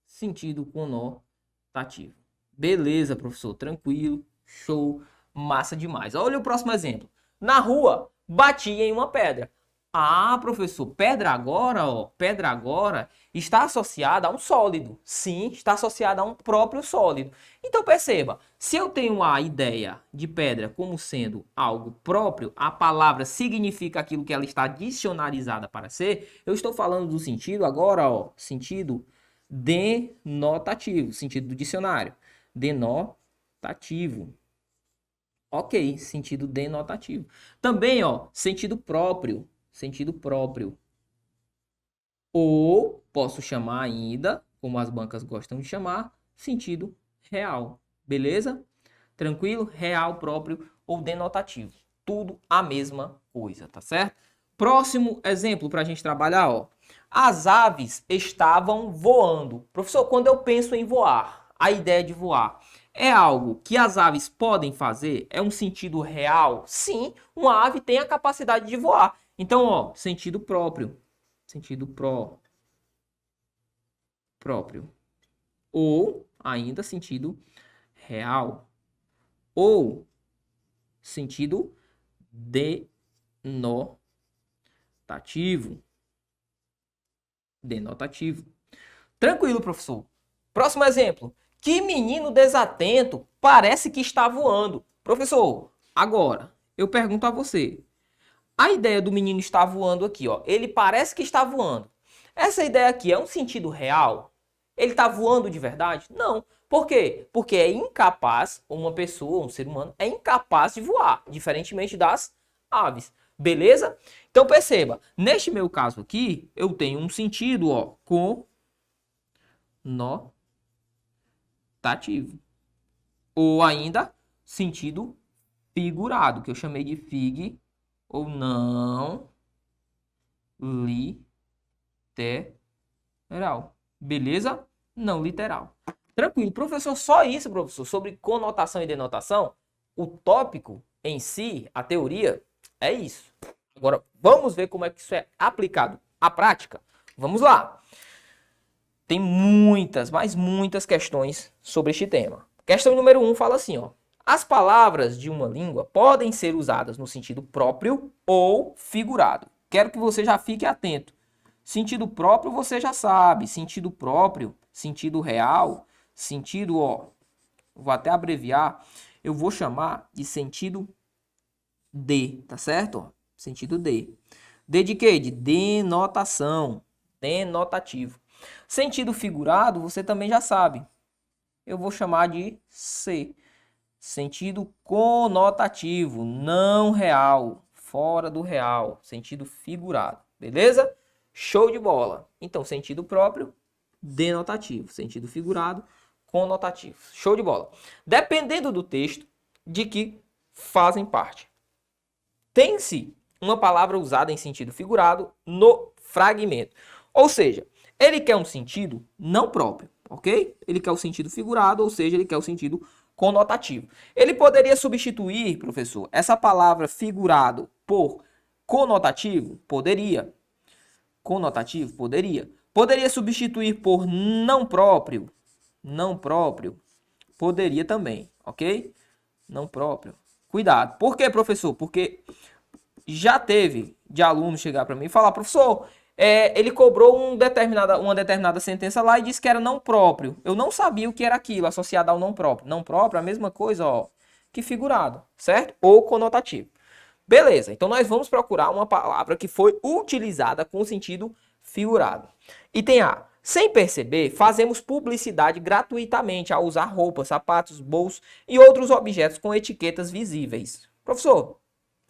Sentido conotativo. Beleza, professor, tranquilo, show, massa demais. Olha o próximo exemplo. Na rua, bati em uma pedra. Ah, professor, pedra agora, ó, pedra agora está associada a um sólido. Sim, está associada a um próprio sólido. Então perceba, se eu tenho a ideia de pedra como sendo algo próprio, a palavra significa aquilo que ela está dicionarizada para ser, eu estou falando do sentido agora, ó, sentido denotativo, sentido do dicionário. Denotativo. Ok, sentido denotativo. Também, ó, sentido próprio. Sentido próprio. Ou posso chamar ainda, como as bancas gostam de chamar, sentido real. Beleza? Tranquilo? Real, próprio ou denotativo. Tudo a mesma coisa, tá certo? Próximo exemplo para a gente trabalhar, ó. As aves estavam voando. Professor, quando eu penso em voar, a ideia de voar é algo que as aves podem fazer? É um sentido real? Sim, uma ave tem a capacidade de voar. Então, ó, sentido próprio. Sentido próprio. Ou ainda sentido real. Ou sentido denotativo. Denotativo. Tranquilo, professor. Próximo exemplo. Que menino desatento, parece que está voando. Professor, agora eu pergunto a você. A ideia do menino estar voando aqui, ó, ele parece que está voando. Essa ideia aqui é um sentido real? Ele está voando de verdade? Não. Por quê? Porque é incapaz, uma pessoa, um ser humano, é incapaz de voar, diferentemente das aves. Beleza? Então perceba, neste meu caso aqui, eu tenho um sentido, ó, conotativo. Ou ainda, sentido figurado, que eu chamei de fig ou não literal. Beleza? Não literal. Tranquilo. Professor, só isso, professor, sobre conotação e denotação? O tópico em si, a teoria, é isso. Agora, vamos ver como é que isso é aplicado à prática? Vamos lá. Tem muitas, mas muitas questões sobre este tema. Questão número 1 fala assim, ó. As palavras de uma língua podem ser usadas no sentido próprio ou figurado. Quero que você já fique atento. Sentido próprio você já sabe. Sentido próprio, sentido real, sentido, ó, vou até abreviar, eu vou chamar de sentido D, tá certo? Sentido D. D de quê? De denotação, denotativo. Sentido figurado você também já sabe. Eu vou chamar de C. Sentido conotativo, não real, fora do real, sentido figurado, beleza? Show de bola. Então, sentido próprio, denotativo, sentido figurado, conotativo. Show de bola. Dependendo do texto de que fazem parte. tem-se uma palavra usada em sentido figurado no fragmento. Ou seja, ele quer um sentido não próprio, ok? Ele quer o sentido figurado, ou seja, ele quer o sentido conotativo. Ele poderia substituir, professor, essa palavra figurado por conotativo? Poderia. Conotativo? Poderia. Poderia substituir por não próprio? Não próprio? Poderia também, ok? Não próprio. Cuidado. Por quê, professor? Porque já teve de aluno chegar para mim e falar, professor, ele cobrou uma determinada sentença lá e disse que era não próprio. Eu não sabia o que era aquilo associado ao não próprio. Não próprio é a mesma coisa, ó, que figurado, certo? Ou conotativo. Beleza, então nós vamos procurar uma palavra que foi utilizada com sentido figurado. Item A. Sem perceber, fazemos publicidade gratuitamente ao usar roupas, sapatos, bolsos e outros objetos com etiquetas visíveis. Professor,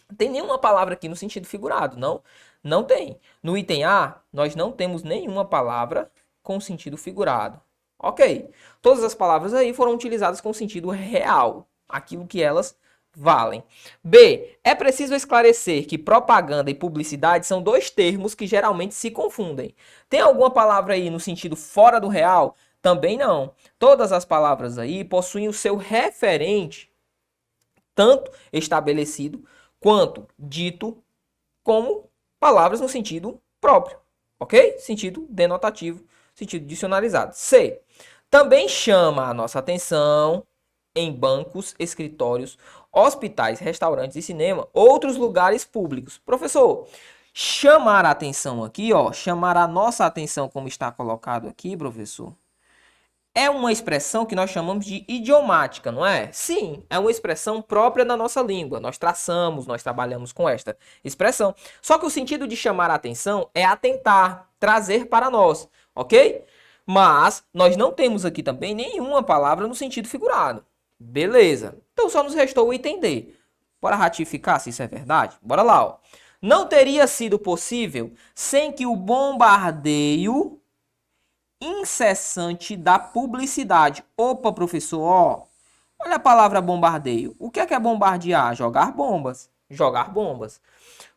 não tem nenhuma palavra aqui no sentido figurado, não? Não tem. No item A, nós não temos nenhuma palavra com sentido figurado. Ok. Todas as palavras aí foram utilizadas com sentido real, aquilo que elas valem. B. É preciso esclarecer que propaganda e publicidade são dois termos que geralmente se confundem. Tem alguma palavra aí no sentido fora do real? Também não. Todas as palavras aí possuem o seu referente, tanto estabelecido quanto dito, como palavras no sentido próprio, ok? Sentido denotativo, sentido dicionalizado. C. Também chama a nossa atenção em bancos, escritórios, hospitais, restaurantes e cinema, outros lugares públicos. Professor, chamar a atenção aqui, ó, chamar a nossa atenção como está colocado aqui, professor, é uma expressão que nós chamamos de idiomática, não é? Sim, é uma expressão própria da nossa língua. Nós traçamos, nós trabalhamos com esta expressão. Só que o sentido de chamar a atenção é atentar, trazer para nós, ok? Mas nós não temos aqui também nenhuma palavra no sentido figurado. Beleza. Então só nos restou o item D. Bora ratificar se isso é verdade? Bora lá, ó. Não teria sido possível sem que o bombardeio incessante da publicidade. Opa, professor, ó. Olha a palavra bombardeio. O que é bombardear? Jogar bombas. Jogar bombas.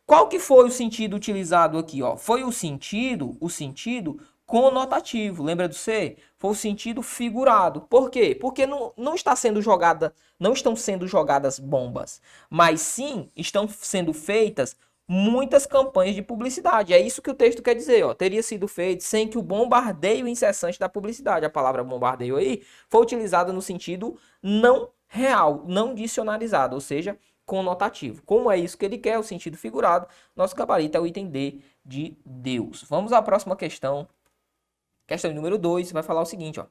Qual que foi o sentido utilizado aqui, ó? Foi o sentido conotativo. Lembra do C? Foi o sentido figurado. Por quê? Porque não estão sendo jogadas bombas, mas sim estão sendo feitas muitas campanhas de publicidade. É isso que o texto quer dizer, ó. Teria sido feito sem que o bombardeio incessante da publicidade. A palavra bombardeio aí foi utilizada no sentido não real, não dicionarizado, ou seja, conotativo. Como é isso que ele quer, o sentido figurado, nosso gabarito é o item D de Deus. Vamos à próxima questão. Questão número 2 vai falar o seguinte, ó.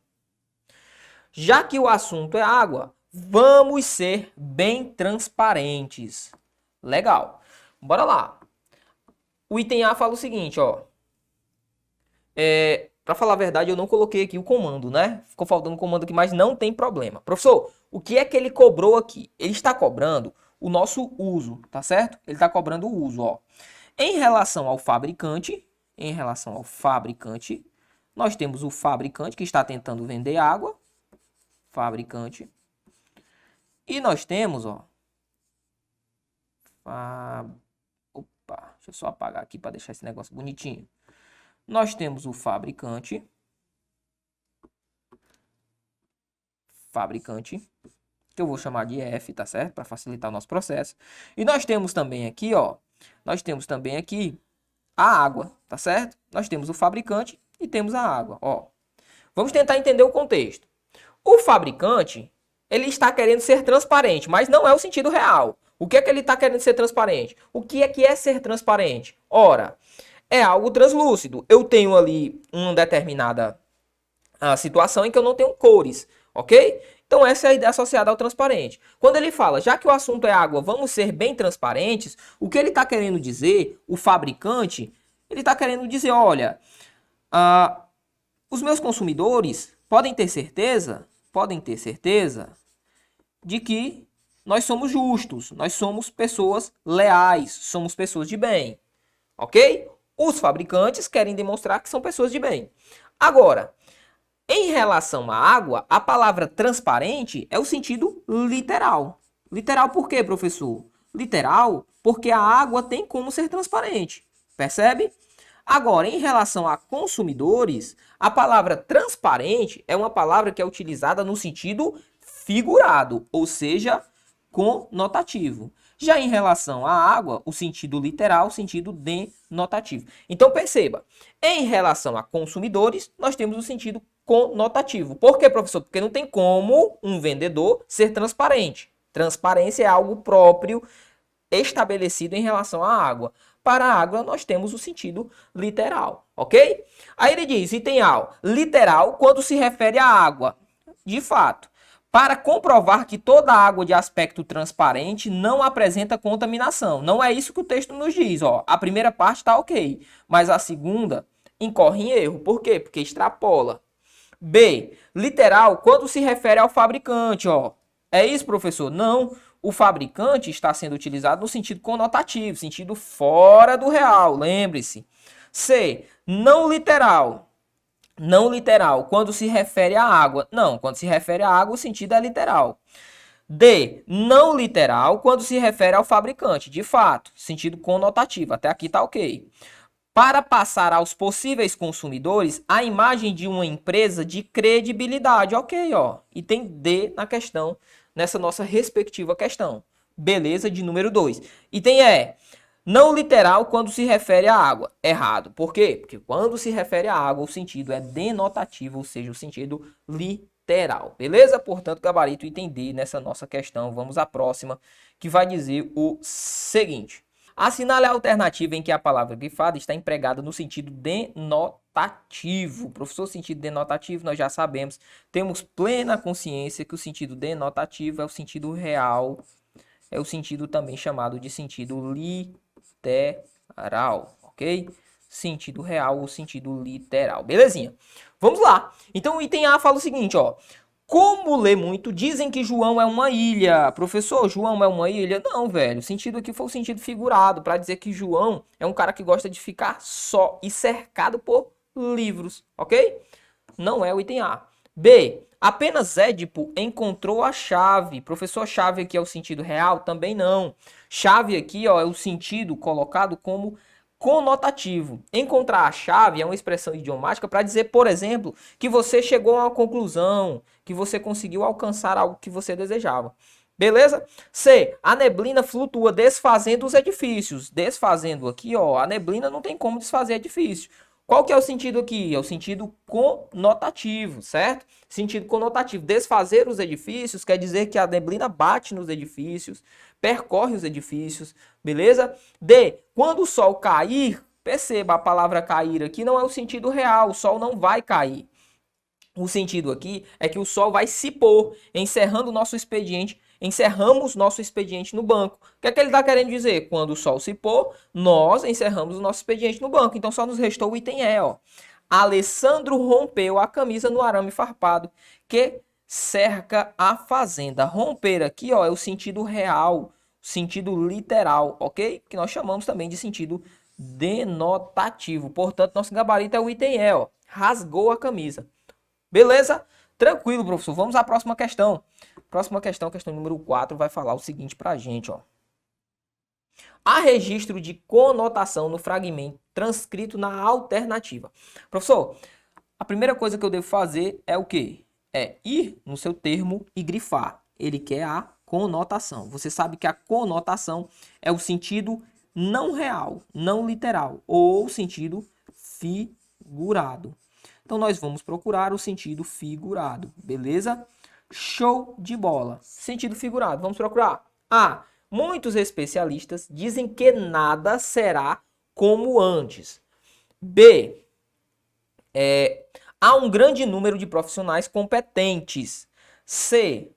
Já que o assunto é água, vamos ser bem transparentes. Legal. Bora lá. O item A fala o seguinte, ó. Para falar a verdade, eu não coloquei aqui o comando, né? Ficou faltando o comando aqui, mas não tem problema. Professor, o que é que ele cobrou aqui? Ele está cobrando o nosso uso, tá certo? Ele está cobrando o uso, ó. Em relação ao fabricante, nós temos o fabricante que está tentando vender água. Fabricante. E nós temos, ó. Opa, deixa eu só apagar aqui para deixar esse negócio bonitinho. Nós temos o fabricante. Que eu vou chamar de F, tá certo? Para facilitar o nosso processo. E nós temos também aqui, ó. A água, tá certo? Nós temos o fabricante e temos a água, ó. Vamos tentar entender o contexto. O fabricante, ele está querendo ser transparente, mas não é o sentido real. O que é que ele está querendo ser transparente? O que é ser transparente? Ora, é algo translúcido. Eu tenho ali uma determinada situação em que eu não tenho cores, ok? Então essa é a ideia associada ao transparente. Quando ele fala, já que o assunto é água, vamos ser bem transparentes, o que ele está querendo dizer, o fabricante, ele está querendo dizer, olha, os meus consumidores podem ter certeza de que nós somos justos, nós somos pessoas leais, somos pessoas de bem, ok? Os fabricantes querem demonstrar que são pessoas de bem. Agora, em relação à água, a palavra transparente é o sentido literal. Literal por quê, professor? Literal porque a água tem como ser transparente. Percebe? Agora, em relação a consumidores, a palavra transparente é uma palavra que é utilizada no sentido figurado, ou seja, conotativo. Já em relação à água, o sentido literal, o sentido denotativo. Então perceba, em relação a consumidores, nós temos o sentido conotativo. Por quê, professor? Porque não tem como um vendedor ser transparente. Transparência é algo próprio, estabelecido em relação à água. Para a água, nós temos o sentido literal, ok? Aí ele diz, item A, literal quando se refere à água. De fato, para comprovar que toda água de aspecto transparente não apresenta contaminação. Não é isso que o texto nos diz, ó. A primeira parte está ok, mas a segunda incorre em erro. Por quê? Porque extrapola. B, literal quando se refere ao fabricante, ó. É isso, professor? Não. O fabricante está sendo utilizado no sentido conotativo, sentido fora do real, lembre-se. C, não literal. Não literal, quando se refere à água. Não, quando se refere à água, o sentido é literal. D, não literal, quando se refere ao fabricante. De fato, sentido conotativo. Até aqui tá ok. Para passar aos possíveis consumidores a imagem de uma empresa de credibilidade. Ok, ó. E tem D na questão, nessa nossa respectiva questão. Beleza, de número 2. Item E. Não literal quando se refere à água. Errado. Por quê? Porque quando se refere à água, o sentido é denotativo, ou seja, o sentido literal. Beleza? Portanto, gabarito item D nessa nossa questão. Vamos à próxima, que vai dizer o seguinte. Assinale a alternativa em que a palavra grifada está empregada no sentido denotativo. Professor, sentido denotativo, nós já sabemos. Temos plena consciência que o sentido denotativo é o sentido real. É o sentido também chamado de sentido literal, ok? Sentido real ou sentido literal, belezinha? Vamos lá. Então o item A fala o seguinte, ó. Como lê muito, dizem que João é uma ilha. Professor, João é uma ilha? Não, velho. O sentido aqui foi o sentido figurado, para dizer que João é um cara que gosta de ficar só e cercado por livros, ok? Não é o item A. B. Apenas Édipo encontrou a chave. Professor, chave aqui é o sentido real? Também não. Chave aqui, ó, é o sentido colocado como conotativo. Encontrar a chave é uma expressão idiomática para dizer, por exemplo, que você chegou a uma conclusão, que você conseguiu alcançar algo que você desejava. Beleza? C. A neblina flutua desfazendo os edifícios. Desfazendo aqui, ó, a neblina não tem como desfazer edifício. Qual que é o sentido aqui? É o sentido conotativo, certo? Sentido conotativo. Desfazer os edifícios quer dizer que a neblina bate nos edifícios, percorre os edifícios, beleza? D. Quando o sol cair, perceba, a palavra cair aqui não é o sentido real, o sol não vai cair. O sentido aqui é que o sol vai se pôr, encerrando o nosso expediente. Encerramos nosso expediente no banco. O que é que ele está querendo dizer? Quando o sol se pôr, nós encerramos o nosso expediente no banco. Então só nos restou o item E, ó. Alessandro rompeu a camisa no arame farpado que cerca a fazenda. Romper aqui, ó, é o sentido real, sentido literal, ok? Que nós chamamos também de sentido denotativo. Portanto, nosso gabarito é o item E, ó. Rasgou a camisa. Beleza? Tranquilo, professor. Vamos à próxima questão. Próxima questão, questão número 4, vai falar o seguinte pra gente, ó. Há registro de conotação no fragmento transcrito na alternativa. Professor, a primeira coisa que eu devo fazer é o quê? É ir no seu termo e grifar. Ele quer a conotação. Você sabe que a conotação é o sentido não real, não literal, ou sentido figurado. Então, nós vamos procurar o sentido figurado, beleza? Show de bola. Sentido figurado, vamos procurar. A. Muitos especialistas dizem que nada será como antes. B. Há um grande número de profissionais competentes. C.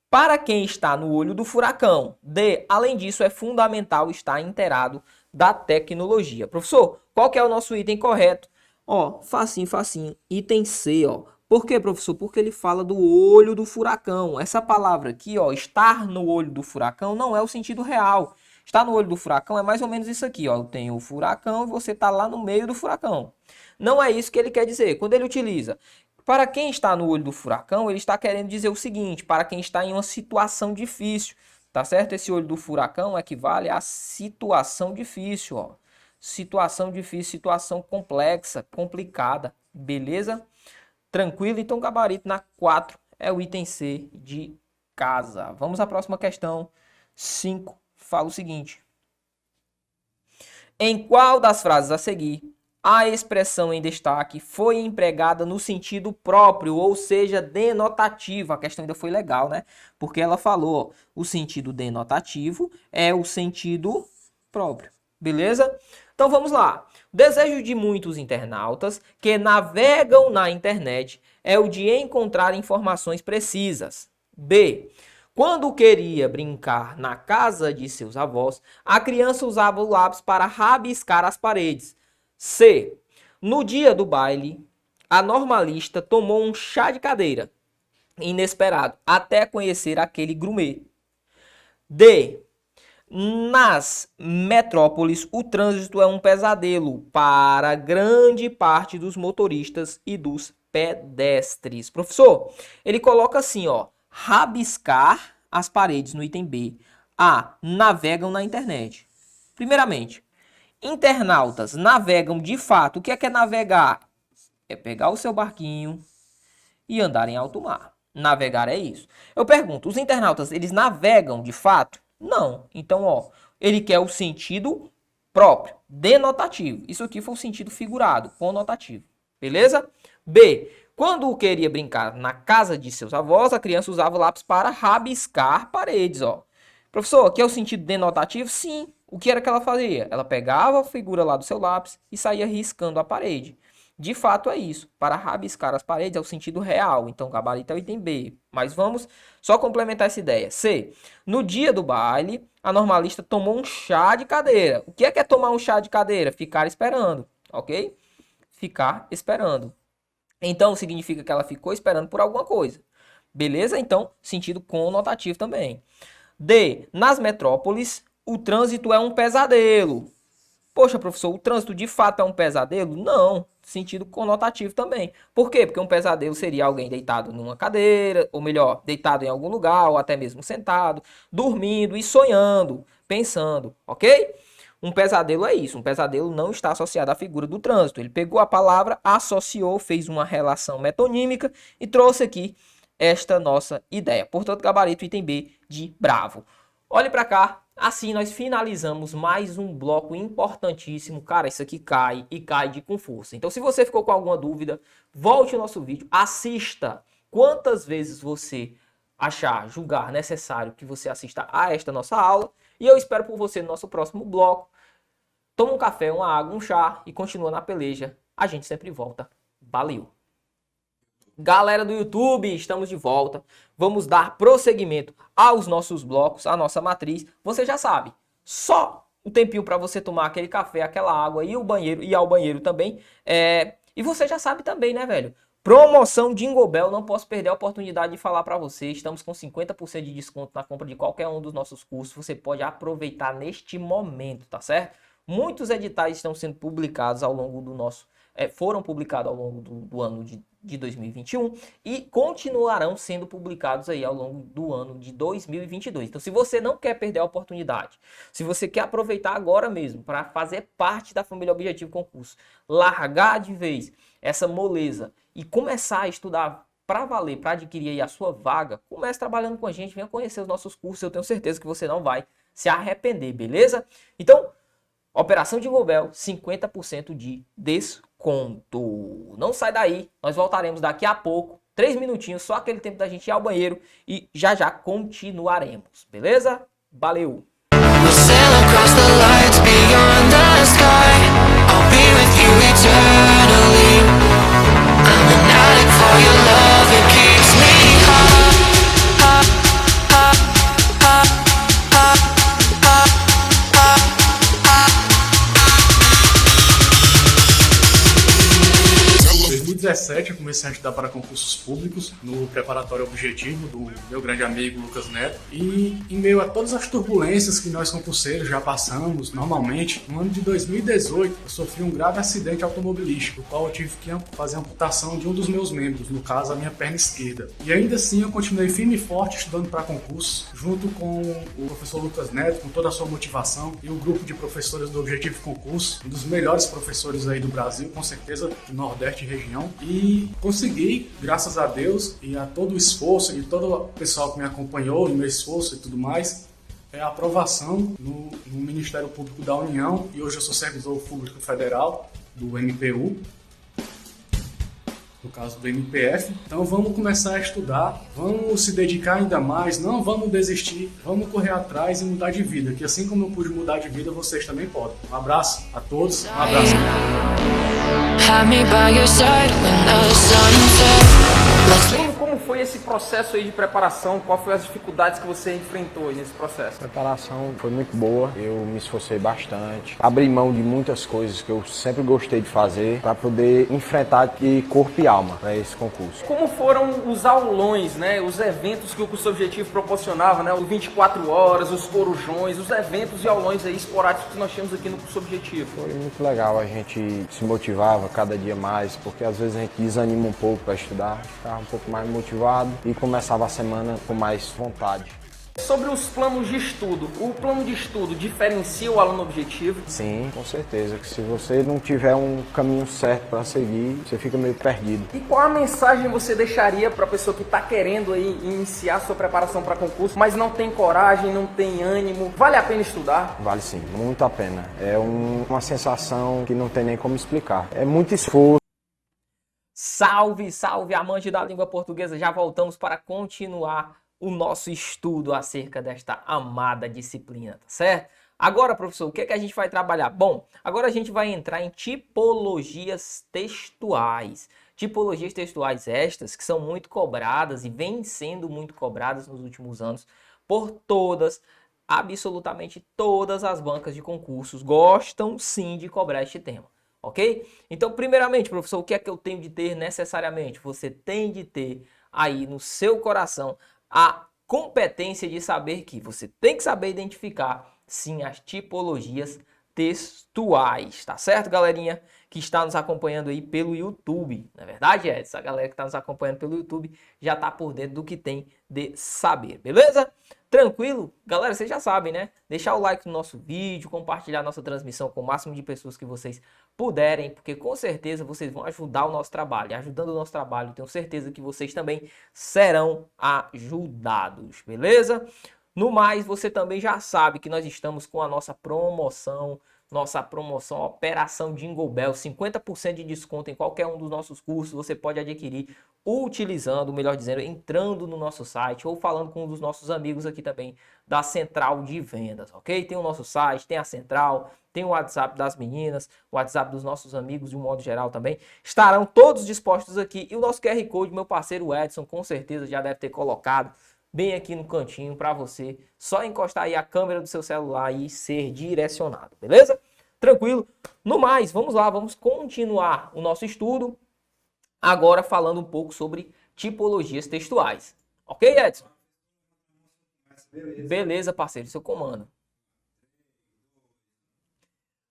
Para quem está no olho do furacão. D. Além disso, é fundamental estar inteirado da tecnologia. Professor, qual que é o nosso item correto? Ó, facinho, facinho. Item C, ó. Por quê, professor? Porque ele fala do olho do furacão. Essa palavra aqui, ó, estar no olho do furacão, não é o sentido real. Estar no olho do furacão é mais ou menos isso aqui, ó. Eu tenho o furacão e você está lá no meio do furacão. Não é isso que ele quer dizer. Quando ele utiliza para quem está no olho do furacão, ele está querendo dizer o seguinte: para quem está em uma situação difícil. tá certo? Esse olho do furacão equivale a situação difícil, ó. Situação difícil, situação complexa, complicada, beleza? Tranquilo? Então, gabarito na 4 é o item C de casa. Vamos à próxima questão. 5 fala o seguinte. Em qual das frases a seguir a expressão em destaque foi empregada no sentido próprio, ou seja, denotativo? A questão ainda foi legal, né? Porque ela falou, ó, o sentido denotativo é o sentido próprio, beleza? Então vamos lá. O desejo de muitos internautas que navegam na internet é o de encontrar informações precisas. B. Quando queria brincar na casa de seus avós, a criança usava o lápis para rabiscar as paredes. C. No dia do baile, a normalista tomou um chá de cadeira inesperado até conhecer aquele grumê. D. Nas metrópoles, o trânsito é um pesadelo para grande parte dos motoristas e dos pedestres. Professor, ele coloca assim, ó, rabiscar as paredes no item B. A. Navegam na internet. Primeiramente, internautas navegam de fato. O que é navegar? É pegar o seu barquinho e andar em alto mar. Navegar é isso. Eu pergunto, os internautas, eles navegam de fato? Não. Então, ó, ele quer o sentido próprio, denotativo. Isso aqui foi o sentido figurado, conotativo. Beleza? B. Quando queria brincar na casa de seus avós, a criança usava o lápis para rabiscar paredes, ó. Professor, aqui é o sentido denotativo? Sim. O que era que ela fazia? Ela pegava a figura lá do seu lápis e saía riscando a parede. De fato é isso. Para rabiscar as paredes é o sentido real. Então, gabarito é o item B. Mas vamos só complementar essa ideia. C. No dia do baile, a normalista tomou um chá de cadeira. O que é tomar um chá de cadeira? Ficar esperando, ok? Ficar esperando. Então, significa que ela ficou esperando por alguma coisa. Beleza? Então, sentido conotativo também. D. Nas metrópoles, o trânsito é um pesadelo. Poxa, professor, o trânsito de fato é um pesadelo? Não. Sentido conotativo também. Por quê? Porque um pesadelo seria alguém deitado numa cadeira, ou melhor, deitado em algum lugar, ou até mesmo sentado, dormindo e sonhando, pensando, ok? Um pesadelo é isso. Um pesadelo não está associado à figura do trânsito. Ele pegou a palavra, associou, fez uma relação metonímica e trouxe aqui esta nossa ideia. Portanto, gabarito item B de bravo. Olhe para cá. Assim nós finalizamos mais um bloco importantíssimo. Cara, isso aqui cai e cai com força. Então, se você ficou com alguma dúvida, volte ao nosso vídeo, assista quantas vezes você julgar necessário que você assista a esta nossa aula. E eu espero por você no nosso próximo bloco. Toma um café, uma água, um chá e continua na peleja. A gente sempre volta. Valeu! Galera do YouTube, estamos de volta. Vamos dar prosseguimento aos nossos blocos, à nossa matriz. Você já sabe, só um tempinho para você tomar aquele café, aquela água e o banheiro, e ao banheiro também. E você já sabe também, né, velho? Promoção Jingle Bell, não posso perder a oportunidade de falar para você. Estamos com 50% de desconto na compra de qualquer um dos nossos cursos. Você pode aproveitar neste momento, tá certo? Muitos editais estão sendo publicados ao longo do nosso... foram publicados ao longo do ano de 2021 e continuarão sendo publicados aí ao longo do ano de 2022. Então, se você não quer perder a oportunidade, se você quer aproveitar agora mesmo para fazer parte da família Objetivo Concurso, largar de vez essa moleza e começar a estudar para valer, para adquirir aí a sua vaga, comece trabalhando com a gente, venha conhecer os nossos cursos, eu tenho certeza que você não vai se arrepender, beleza? Então, Operação Jingle Bell, 50% de desconto. Não sai daí, nós voltaremos daqui a pouco, 3 minutinhos, só aquele tempo da gente ir ao banheiro e já continuaremos, beleza? Valeu! 2017 eu comecei a estudar para concursos públicos no preparatório objetivo do meu grande amigo Lucas Neto. E em meio a todas as turbulências que nós concurseiros já passamos normalmente, no ano de 2018 eu sofri um grave acidente automobilístico, no qual eu tive que fazer a amputação de um dos meus membros, no caso a minha perna esquerda. E ainda assim eu continuei firme e forte estudando para concursos, junto com o professor Lucas Neto, com toda a sua motivação, e o grupo de professores do Objetivo Concurso, um dos melhores professores aí do Brasil, com certeza do Nordeste e região. E consegui, graças a Deus e a todo o esforço e todo o pessoal que me acompanhou no meu esforço e tudo mais, a aprovação no Ministério Público da União, e hoje eu sou servidor público federal do MPU, no caso do MPF. Então vamos começar a estudar, vamos se dedicar ainda mais, não vamos desistir, vamos correr atrás e mudar de vida, que assim como eu pude mudar de vida, vocês também podem. Um abraço a todos, um abraço. Como foi esse processo aí de preparação? Qual foi as dificuldades que você enfrentou aí nesse processo? A preparação foi muito boa, eu me esforcei bastante, abri mão de muitas coisas que eu sempre gostei de fazer para poder enfrentar de corpo e alma para esse concurso. Como foram os aulões, né? Os eventos que o curso objetivo proporcionava, né? O 24 horas, os corujões, os eventos e aulões aí esporádicos que nós tínhamos aqui no curso objetivo. Foi muito legal, a gente se motivava cada dia mais, porque às vezes a gente desanima um pouco para estudar, ficava um pouco mais motivado e começava a semana com mais vontade. Sobre os planos de estudo, o plano de estudo diferencia o aluno objetivo? Sim, com certeza, que se você não tiver um caminho certo para seguir, você fica meio perdido. E qual a mensagem você deixaria para a pessoa que está querendo aí iniciar sua preparação para concurso, mas não tem coragem, não tem ânimo? Vale a pena estudar? Vale sim, muito a pena. É uma sensação que não tem nem como explicar. É muito esforço. Salve, salve, amante da língua portuguesa! Já voltamos para continuar o nosso estudo acerca desta amada disciplina, tá certo? Agora, professor, o que é que a gente vai trabalhar? Bom, agora a gente vai entrar em tipologias textuais. Tipologias textuais estas que são muito cobradas e vêm sendo muito cobradas nos últimos anos por todas, absolutamente todas as bancas de concursos gostam sim de cobrar este tema. Ok? Então, primeiramente, professor, o que é que eu tenho de ter necessariamente? Você tem de ter aí no seu coração a competência de saber que você tem que saber identificar, sim, as tipologias textuais, tá certo, galerinha? Que está nos acompanhando aí pelo YouTube. Na verdade, essa galera que está nos acompanhando pelo YouTube já está por dentro do que tem de saber, beleza? Tranquilo? Galera, vocês já sabem, né? Deixar o like no nosso vídeo, compartilhar nossa transmissão com o máximo de pessoas que vocês puderem, porque com certeza vocês vão ajudar o nosso trabalho. E ajudando o nosso trabalho, tenho certeza que vocês também serão ajudados, beleza? No mais, você também já sabe que nós estamos com a nossa promoção Operação Jingle Bell, 50% de desconto em qualquer um dos nossos cursos. Você pode adquirir utilizando, melhor dizendo, entrando no nosso site ou falando com um dos nossos amigos aqui também da Central de Vendas, ok? Tem o nosso site, tem a Central, tem o WhatsApp das meninas, o WhatsApp dos nossos amigos de um modo geral também. Estarão todos dispostos aqui e o nosso QR Code, meu parceiro Edson, com certeza já deve ter colocado bem aqui no cantinho para você só encostar aí a câmera do seu celular e ser direcionado, beleza? Tranquilo? No mais, vamos lá, vamos continuar o nosso estudo, agora falando um pouco sobre tipologias textuais. Ok, Edson? Beleza, parceiro, seu comando.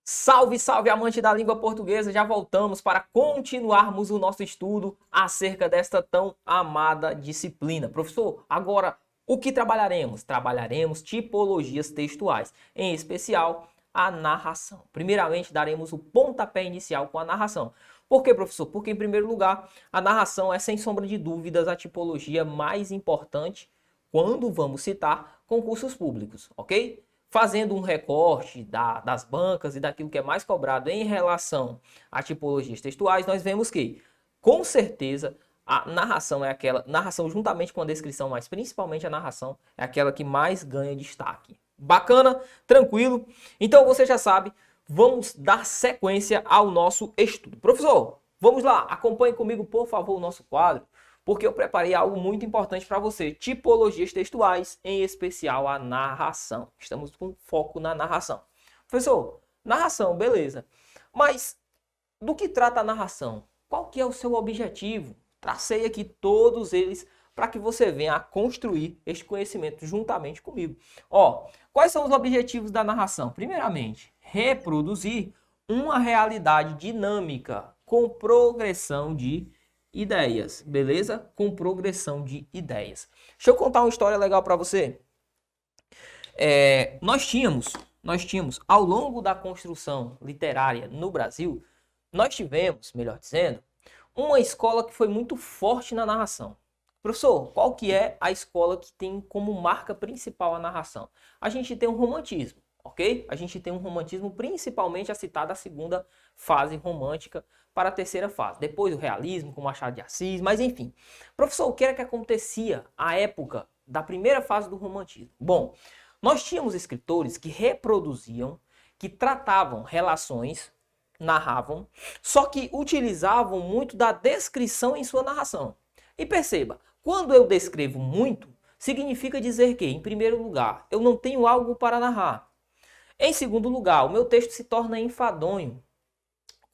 Salve, salve, amante da língua portuguesa! Já voltamos para continuarmos o nosso estudo acerca desta tão amada disciplina. Professor, agora o que trabalharemos? Trabalharemos tipologias textuais, em especial a narração. Primeiramente, daremos o pontapé inicial com a narração. Por quê, professor? Porque, em primeiro lugar, a narração é, sem sombra de dúvidas, a tipologia mais importante quando vamos citar concursos públicos, ok? Fazendo um recorte das bancas e daquilo que é mais cobrado em relação a tipologias textuais, nós vemos que, com certeza, a narração é aquela, narração juntamente com a descrição, mas principalmente a narração, é aquela que mais ganha destaque. Bacana? Tranquilo? Então você já sabe, vamos dar sequência ao nosso estudo. Professor, vamos lá, acompanhe comigo, por favor, o nosso quadro, porque eu preparei algo muito importante para você. Tipologias textuais, em especial a narração. Estamos com foco na narração. Professor, narração, beleza. Mas do que trata a narração? qual que é o seu objetivo? Tracei aqui todos eles para que você venha a construir este conhecimento juntamente comigo. Ó, quais são os objetivos da narração? Primeiramente, reproduzir uma realidade dinâmica com progressão de ideias, beleza? Com progressão de ideias. Deixa eu contar uma história legal para você. Nós tínhamos, ao longo da construção literária no Brasil, nós tivemos, melhor dizendo, uma escola que foi muito forte na narração. Professor, qual que é a escola que tem como marca principal a narração? A gente tem um romantismo, ok? A gente tem um romantismo principalmente a citar da segunda fase romântica para a terceira fase. Depois o realismo com Machado de Assis, mas enfim. Professor, o que era que acontecia à época da primeira fase do romantismo? Bom, nós tínhamos escritores que reproduziam, que tratavam relações, narravam, só que utilizavam muito da descrição em sua narração. E perceba, quando eu descrevo muito, significa dizer que, em primeiro lugar, eu não tenho algo para narrar. Em segundo lugar, o meu texto se torna enfadonho.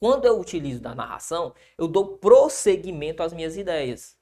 Quando eu utilizo da narração, eu dou prosseguimento às minhas ideias.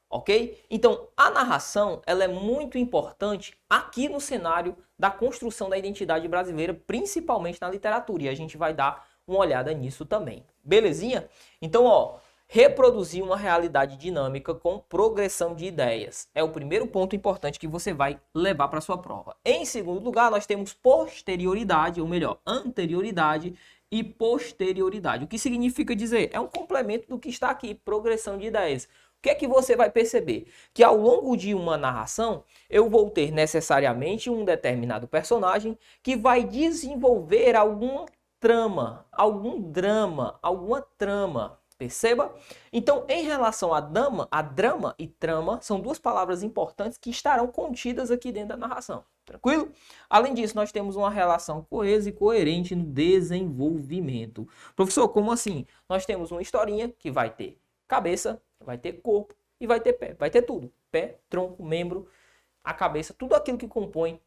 Ok? Então, a narração ela é muito importante aqui no cenário da construção da identidade brasileira, principalmente na literatura. E a gente vai dar uma olhada nisso também. Belezinha? Então, ó, reproduzir uma realidade dinâmica com progressão de ideias. É o primeiro ponto importante que você vai levar para a sua prova. Em segundo lugar, nós temos posterioridade, ou melhor, anterioridade e posterioridade. O que significa dizer? É um complemento do que está aqui, progressão de ideias. O que é que você vai perceber? Que ao longo de uma narração, eu vou ter necessariamente um determinado personagem que vai desenvolver alguma trama, algum drama, alguma trama. Perceba? Então, em relação a drama e trama são duas palavras importantes que estarão contidas aqui dentro da narração. Tranquilo? Além disso, nós temos uma relação coesa e coerente no desenvolvimento. Professor, como assim? Nós temos uma historinha que vai ter cabeça, vai ter corpo e vai ter pé. Vai ter tudo. Pé, tronco, membro, a cabeça, tudo aquilo que compõe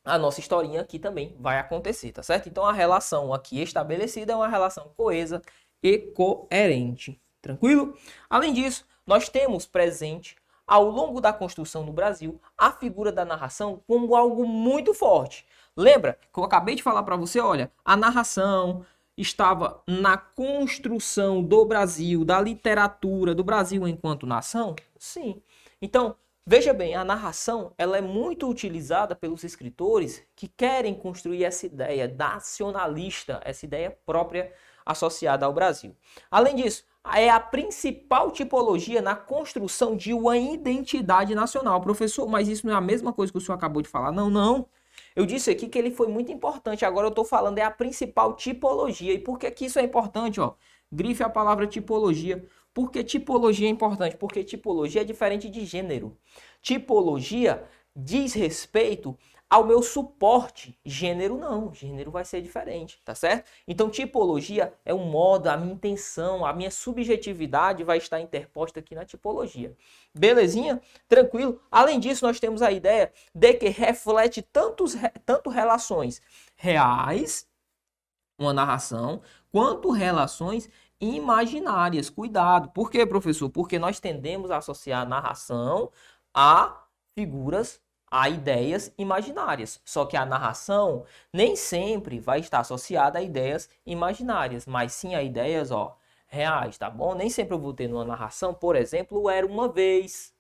a nossa historinha aqui também vai acontecer, tá certo? Então a relação aqui estabelecida é uma relação coesa e coerente. Tranquilo? Além disso, nós temos presente ao longo da construção no Brasil a figura da narração como algo muito forte. Lembra que eu acabei de falar para você, olha, a narração estava na construção do Brasil, da literatura do Brasil enquanto nação? Sim. Então, veja bem, a narração ela é muito utilizada pelos escritores que querem construir essa ideia nacionalista, essa ideia própria associada ao Brasil. Além disso, é a principal tipologia na construção de uma identidade nacional. Professor, mas isso não é a mesma coisa que o senhor acabou de falar? Não, não. Eu disse aqui que ele foi muito importante. Agora eu estou falando é a principal tipologia. E por que que isso é importante? Ó? Grife a palavra tipologia. Por que tipologia é importante? Porque tipologia é diferente de gênero. Tipologia diz respeito ao meu suporte. Gênero não. Gênero vai ser diferente, tá certo? Então tipologia é um modo, a minha intenção, a minha subjetividade vai estar interposta aqui na tipologia. Belezinha? Tranquilo? Além disso, nós temos a ideia de que reflete tanto relações reais, uma narração, quanto relações imaginárias. Cuidado. Por quê, professor? Porque nós tendemos a associar a narração a figuras, a ideias imaginárias. Só que a narração nem sempre vai estar associada a ideias imaginárias, mas sim a ideias, ó, reais, tá bom? Nem sempre eu vou ter numa narração, por exemplo, o era uma vez,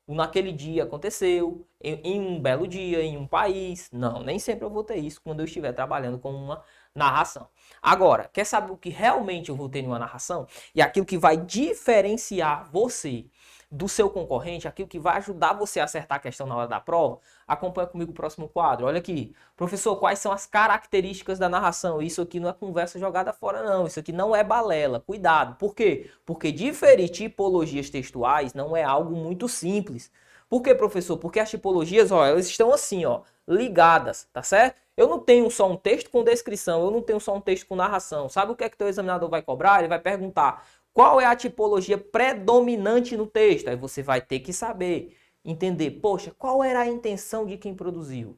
o naquele dia aconteceu, em um belo dia, em um país. Não, nem sempre eu vou ter isso quando eu estiver trabalhando com uma narração. Agora, quer saber o que realmente eu vou ter em uma narração? E aquilo que vai diferenciar você do seu concorrente, aquilo que vai ajudar você a acertar a questão na hora da prova? Acompanha comigo o próximo quadro. Olha aqui. Professor, quais são as características da narração? Isso aqui não é conversa jogada fora, não. Isso aqui não é balela. Cuidado. Por quê? Porque diferir tipologias textuais não é algo muito simples. Por quê, professor? Porque as tipologias, ó, elas estão assim, ó, ligadas, tá certo? Eu não tenho só um texto com descrição, eu não tenho só um texto com narração. Sabe o que é que o teu examinador vai cobrar? Ele vai perguntar: qual é a tipologia predominante no texto? Aí você vai ter que saber, entender, poxa, qual era a intenção de quem produziu?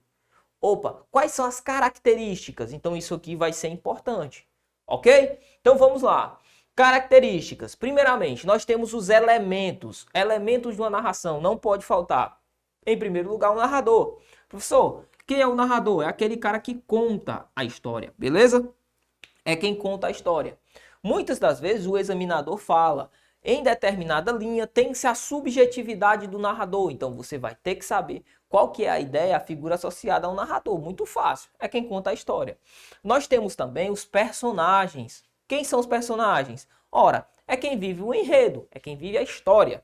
Opa, quais são as características? Então isso aqui vai ser importante, ok? Então vamos lá. Características. Primeiramente, nós temos os elementos. Elementos de uma narração. Não pode faltar. Em primeiro lugar, o narrador. Professor, quem é o narrador? É aquele cara que conta a história, beleza? É quem conta a história. Muitas das vezes o examinador fala, em determinada linha tem-se a subjetividade do narrador. Então você vai ter que saber qual que é a ideia, a figura associada ao narrador. Muito fácil. É quem conta a história. Nós temos também os personagens. Quem são os personagens? Ora, é quem vive o enredo, é quem vive a história.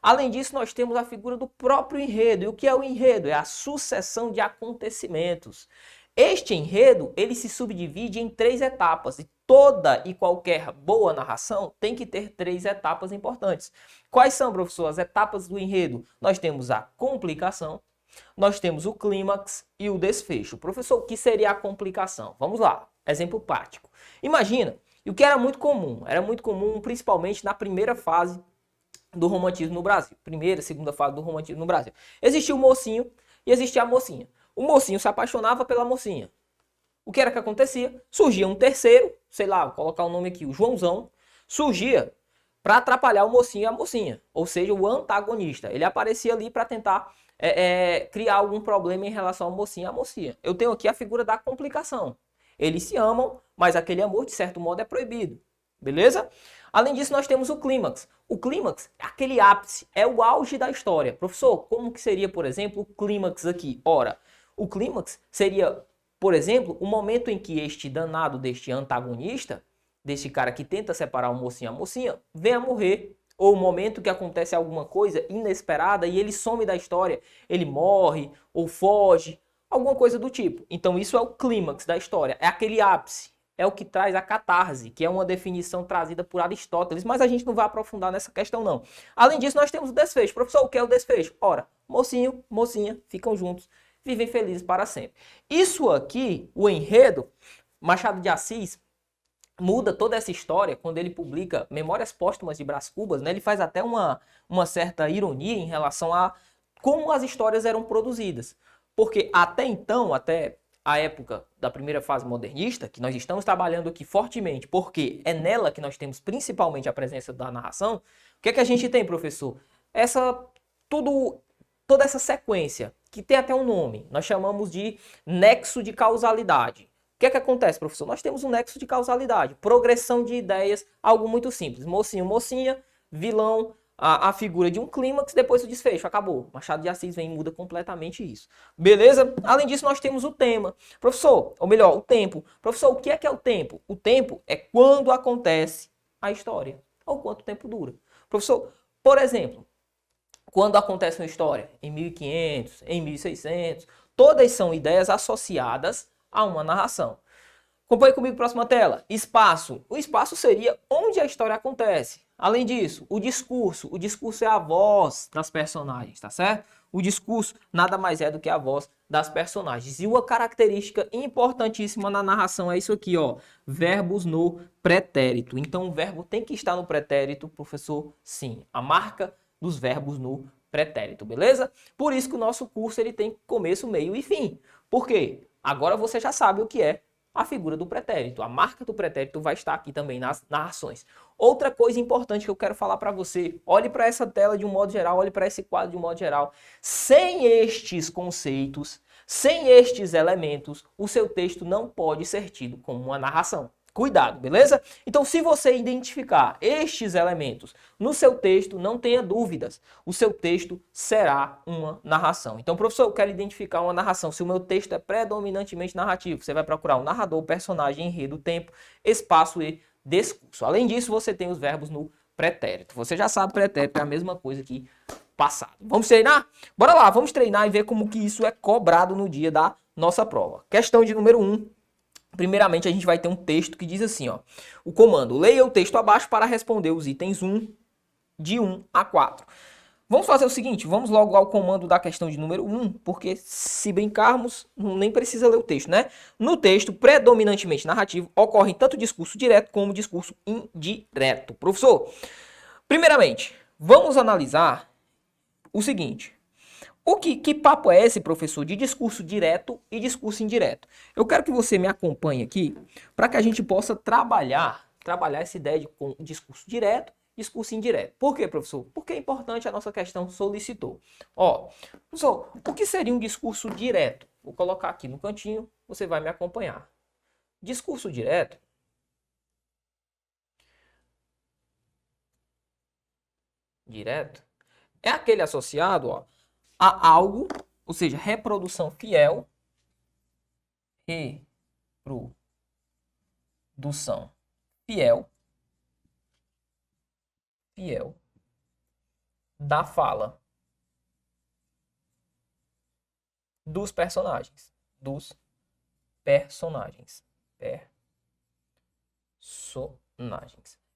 Além disso, nós temos a figura do próprio enredo. E o que é o enredo? É a sucessão de acontecimentos. Este enredo, ele se subdivide em 3 etapas. E toda e qualquer boa narração tem que ter 3 etapas importantes. Quais são, professor, as etapas do enredo? Nós temos a complicação, nós temos o clímax e o desfecho. Professor, o que seria a complicação? Vamos lá, exemplo prático. Imagina, e o que era muito comum principalmente na primeira fase do romantismo no Brasil. Primeira, segunda fase do romantismo no Brasil. Existia o mocinho e existia a mocinha. O mocinho se apaixonava pela mocinha. O que era que acontecia? Surgia um terceiro, sei lá, vou colocar o nome aqui, o Joãozão, surgia para atrapalhar o mocinho e a mocinha. Ou seja, o antagonista. Ele aparecia ali para tentar criar algum problema em relação ao mocinho e à mocinha. Eu tenho aqui a figura da complicação. Eles se amam, mas aquele amor, de certo modo, é proibido. Beleza? Além disso, nós temos o clímax. O clímax é aquele ápice, é o auge da história. Professor, como que seria, por exemplo, o clímax aqui? Ora, o clímax seria, por exemplo, o momento em que este danado deste antagonista, deste cara que tenta separar o mocinho e a mocinha, vem a morrer. Ou o momento que acontece alguma coisa inesperada e ele some da história. Ele morre ou foge, alguma coisa do tipo. Então isso é o clímax da história, é aquele ápice. É o que traz a catarse, que é uma definição trazida por Aristóteles, mas a gente não vai aprofundar nessa questão não. Além disso, nós temos o desfecho. Professor, o que é o desfecho? Ora, mocinho, mocinha, ficam juntos, vivem felizes para sempre. Isso aqui, o enredo, Machado de Assis muda toda essa história quando ele publica Memórias Póstumas de Brás Cubas, né? Ele faz até uma certa ironia em relação a como as histórias eram produzidas. Porque até então, até a época da primeira fase modernista, que nós estamos trabalhando aqui fortemente, porque é nela que nós temos principalmente a presença da narração, o que é que a gente tem, professor? Toda essa sequência, que tem até um nome, nós chamamos de nexo de causalidade. O que é que acontece, professor? Nós temos um nexo de causalidade, progressão de ideias, algo muito simples. Mocinho, mocinha, vilão, a figura de um clímax, depois o desfecho, acabou. Machado de Assis vem e muda completamente isso. Beleza? Além disso, nós temos o tema. Professor, ou melhor, o tempo. Professor, o que é o tempo? O tempo é quando acontece a história, ou quanto tempo dura. Professor, por exemplo, quando acontece uma história? Em 1500, em 1600, todas são ideias associadas a uma narração. Acompanhe comigo, próxima tela. Espaço. O espaço seria onde a história acontece. Além disso, o discurso é a voz das personagens, tá certo? O discurso nada mais é do que a voz das personagens. E uma característica importantíssima na narração é isso aqui, ó, verbos no pretérito. Então o verbo tem que estar no pretérito, professor? Sim, a marca dos verbos no pretérito, beleza? Por isso que o nosso curso ele tem começo, meio e fim. Por quê? Agora você já sabe o que é a figura do pretérito. A marca do pretérito vai estar aqui também nas narrações. Outra coisa importante que eu quero falar para você, olhe para essa tela de um modo geral, olhe para esse quadro de um modo geral. Sem estes conceitos, sem estes elementos, o seu texto não pode ser tido como uma narração. Cuidado, beleza? Então, se você identificar estes elementos no seu texto, não tenha dúvidas. O seu texto será uma narração. Então, professor, eu quero identificar uma narração. Se o meu texto é predominantemente narrativo, você vai procurar o narrador, personagem, enredo, tempo, espaço e discurso. Além disso, você tem os verbos no pretérito. Você já sabe, pretérito é a mesma coisa que passado. Vamos treinar? Bora lá, vamos treinar e ver como que isso é cobrado no dia da nossa prova. Questão de número 1. Primeiramente, a gente vai ter um texto que diz assim, ó. O comando, leia o texto abaixo para responder os itens de 1 a 4. Vamos fazer o seguinte, vamos logo ao comando da questão de número 1, porque se brincarmos, nem precisa ler o texto, né? No texto, predominantemente narrativo, ocorre tanto discurso direto como discurso indireto. Professor, primeiramente, vamos analisar o seguinte. Que papo é esse, professor, de discurso direto e discurso indireto? Eu quero que você me acompanhe aqui para que a gente possa trabalhar trabalhar essa ideia de discurso direto, discurso indireto. Por quê, professor? Porque é importante, a nossa questão solicitou. Ó, professor, o que seria um discurso direto? Vou colocar aqui no cantinho, você vai me acompanhar. Discurso direto é aquele associado, ó, a algo, ou seja, reprodução fiel, fiel da fala dos personagens.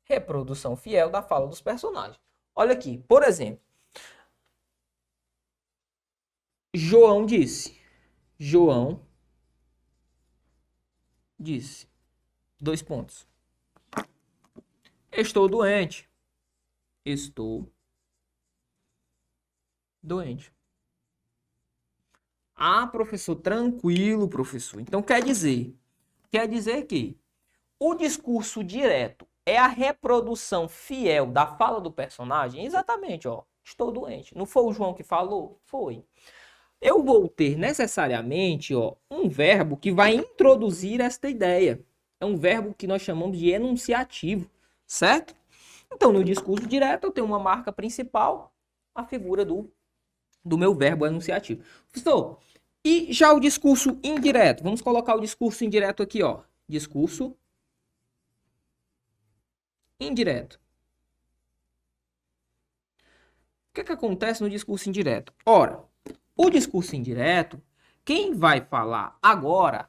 Reprodução fiel da fala dos personagens. Olha aqui, por exemplo, João disse, 2 pontos. Estou doente. Ah, professor, tranquilo, professor. Então quer dizer que o discurso direto é a reprodução fiel da fala do personagem? Exatamente, ó. Estou doente. Não foi o João que falou? Foi. Eu vou ter necessariamente, ó, um verbo que vai introduzir esta ideia. É um verbo que nós chamamos de enunciativo, certo? Então, no discurso direto, eu tenho uma marca principal, a figura do meu verbo enunciativo. Professor, e já o discurso indireto? Vamos colocar o discurso indireto aqui, ó. Discurso indireto. O que acontece no discurso indireto? Ora, o discurso indireto, quem vai falar agora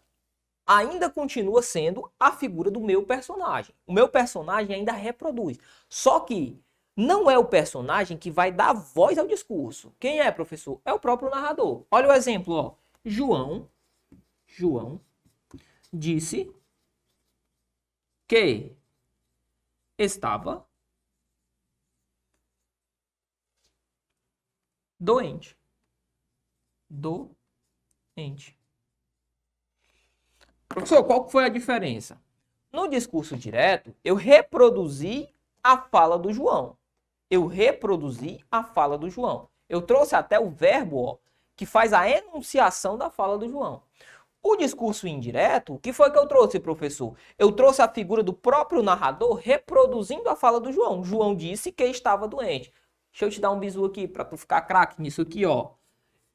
ainda continua sendo a figura do meu personagem. O meu personagem ainda reproduz. Só que não é o personagem que vai dar voz ao discurso. Quem é, professor? É o próprio narrador. Olha o exemplo, ó. João disse que estava doente. Professor, qual foi a diferença? No discurso direto, eu reproduzi a fala do João. Eu trouxe até o verbo, ó, que faz a enunciação da fala do João. O discurso indireto, o que foi que eu trouxe, professor? Eu trouxe a figura do próprio narrador reproduzindo a fala do João. João disse que estava doente. Deixa eu te dar um bisu aqui para tu ficar craque nisso aqui, ó.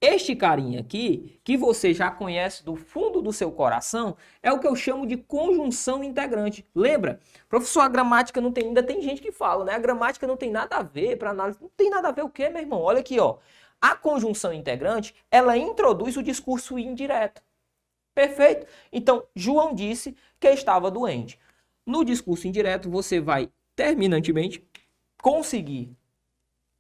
Este carinha aqui, que você já conhece do fundo do seu coração, é o que eu chamo de conjunção integrante. Lembra? Professor, a gramática não tem, ainda tem gente que fala, né? A gramática não tem nada a ver para análise. Não tem nada a ver o quê, meu irmão? Olha aqui, ó. A conjunção integrante, ela introduz o discurso indireto. Perfeito? Então, João disse que estava doente. No discurso indireto, você vai terminantemente conseguir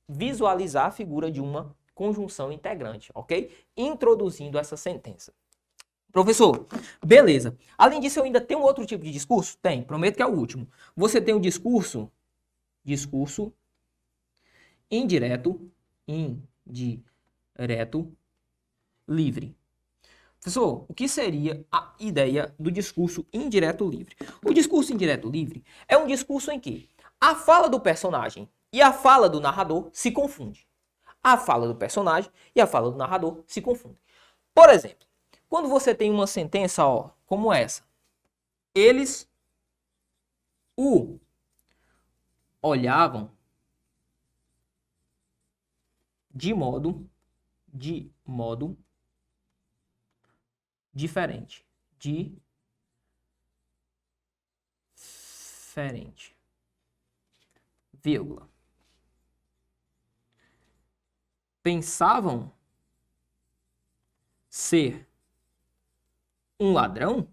visualizar a figura de uma conjunção integrante, ok? Introduzindo essa sentença. Professor, beleza. Além disso, eu ainda tenho outro tipo de discurso? Tem, prometo que é o último. Você tem o discurso indireto livre. Professor, o que seria a ideia do discurso indireto livre? O discurso indireto livre é um discurso em que a fala do personagem e a fala do narrador se confundem. A fala do personagem e a fala do narrador se confundem. Por exemplo, quando você tem uma sentença, ó, como essa. Eles o olhavam de modo diferente. Vírgula. Pensavam ser um ladrão?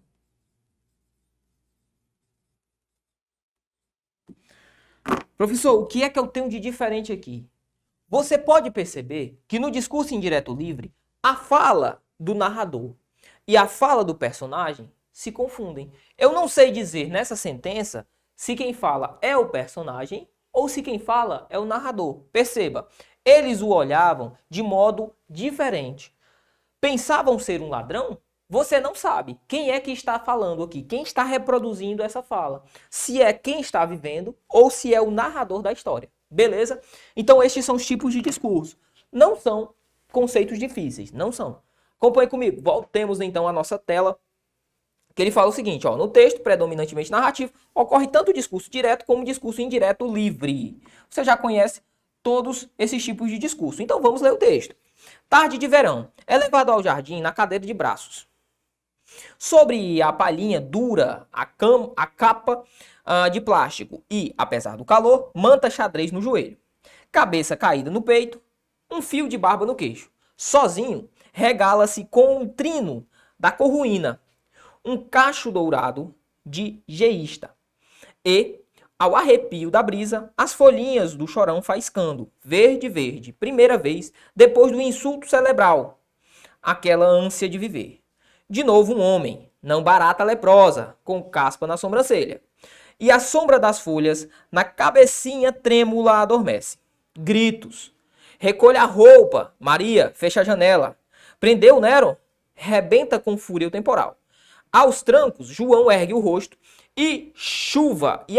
Professor, o que é que eu tenho de diferente aqui? Você pode perceber que no discurso indireto livre, a fala do narrador e a fala do personagem se confundem. Eu não sei dizer nessa sentença se quem fala é o personagem ou se quem fala é o narrador. Perceba, eles o olhavam de modo diferente. Pensavam ser um ladrão? Você não sabe quem é que está falando aqui, quem está reproduzindo essa fala. Se é quem está vivendo ou se é o narrador da história. Beleza? Então estes são os tipos de discurso. Não são conceitos difíceis, não são. Acompanhe comigo. Voltemos então à nossa tela. Que ele fala o seguinte, ó, no texto predominantemente narrativo, ocorre tanto o discurso direto como o discurso indireto livre. Você já conhece todos esses tipos de discurso. Então vamos ler o texto. Tarde de verão. É levado ao jardim na cadeira de braços. Sobre a palhinha dura, a capa de plástico e, apesar do calor, manta xadrez no joelho. Cabeça caída no peito, um fio de barba no queixo. Sozinho, regala-se com um trino da corruína, um cacho dourado de geísta. E, ao arrepio da brisa, as folhinhas do chorão faiscando, verde, verde, primeira vez, depois do insulto cerebral, aquela ânsia de viver. De novo um homem, não barata leprosa, com caspa na sobrancelha. E a sombra das folhas na cabecinha trêmula adormece. Gritos. Recolha a roupa, Maria, fecha a janela. Prendeu Nero? Rebenta com fúria o temporal. Aos trancos, João ergue o rosto e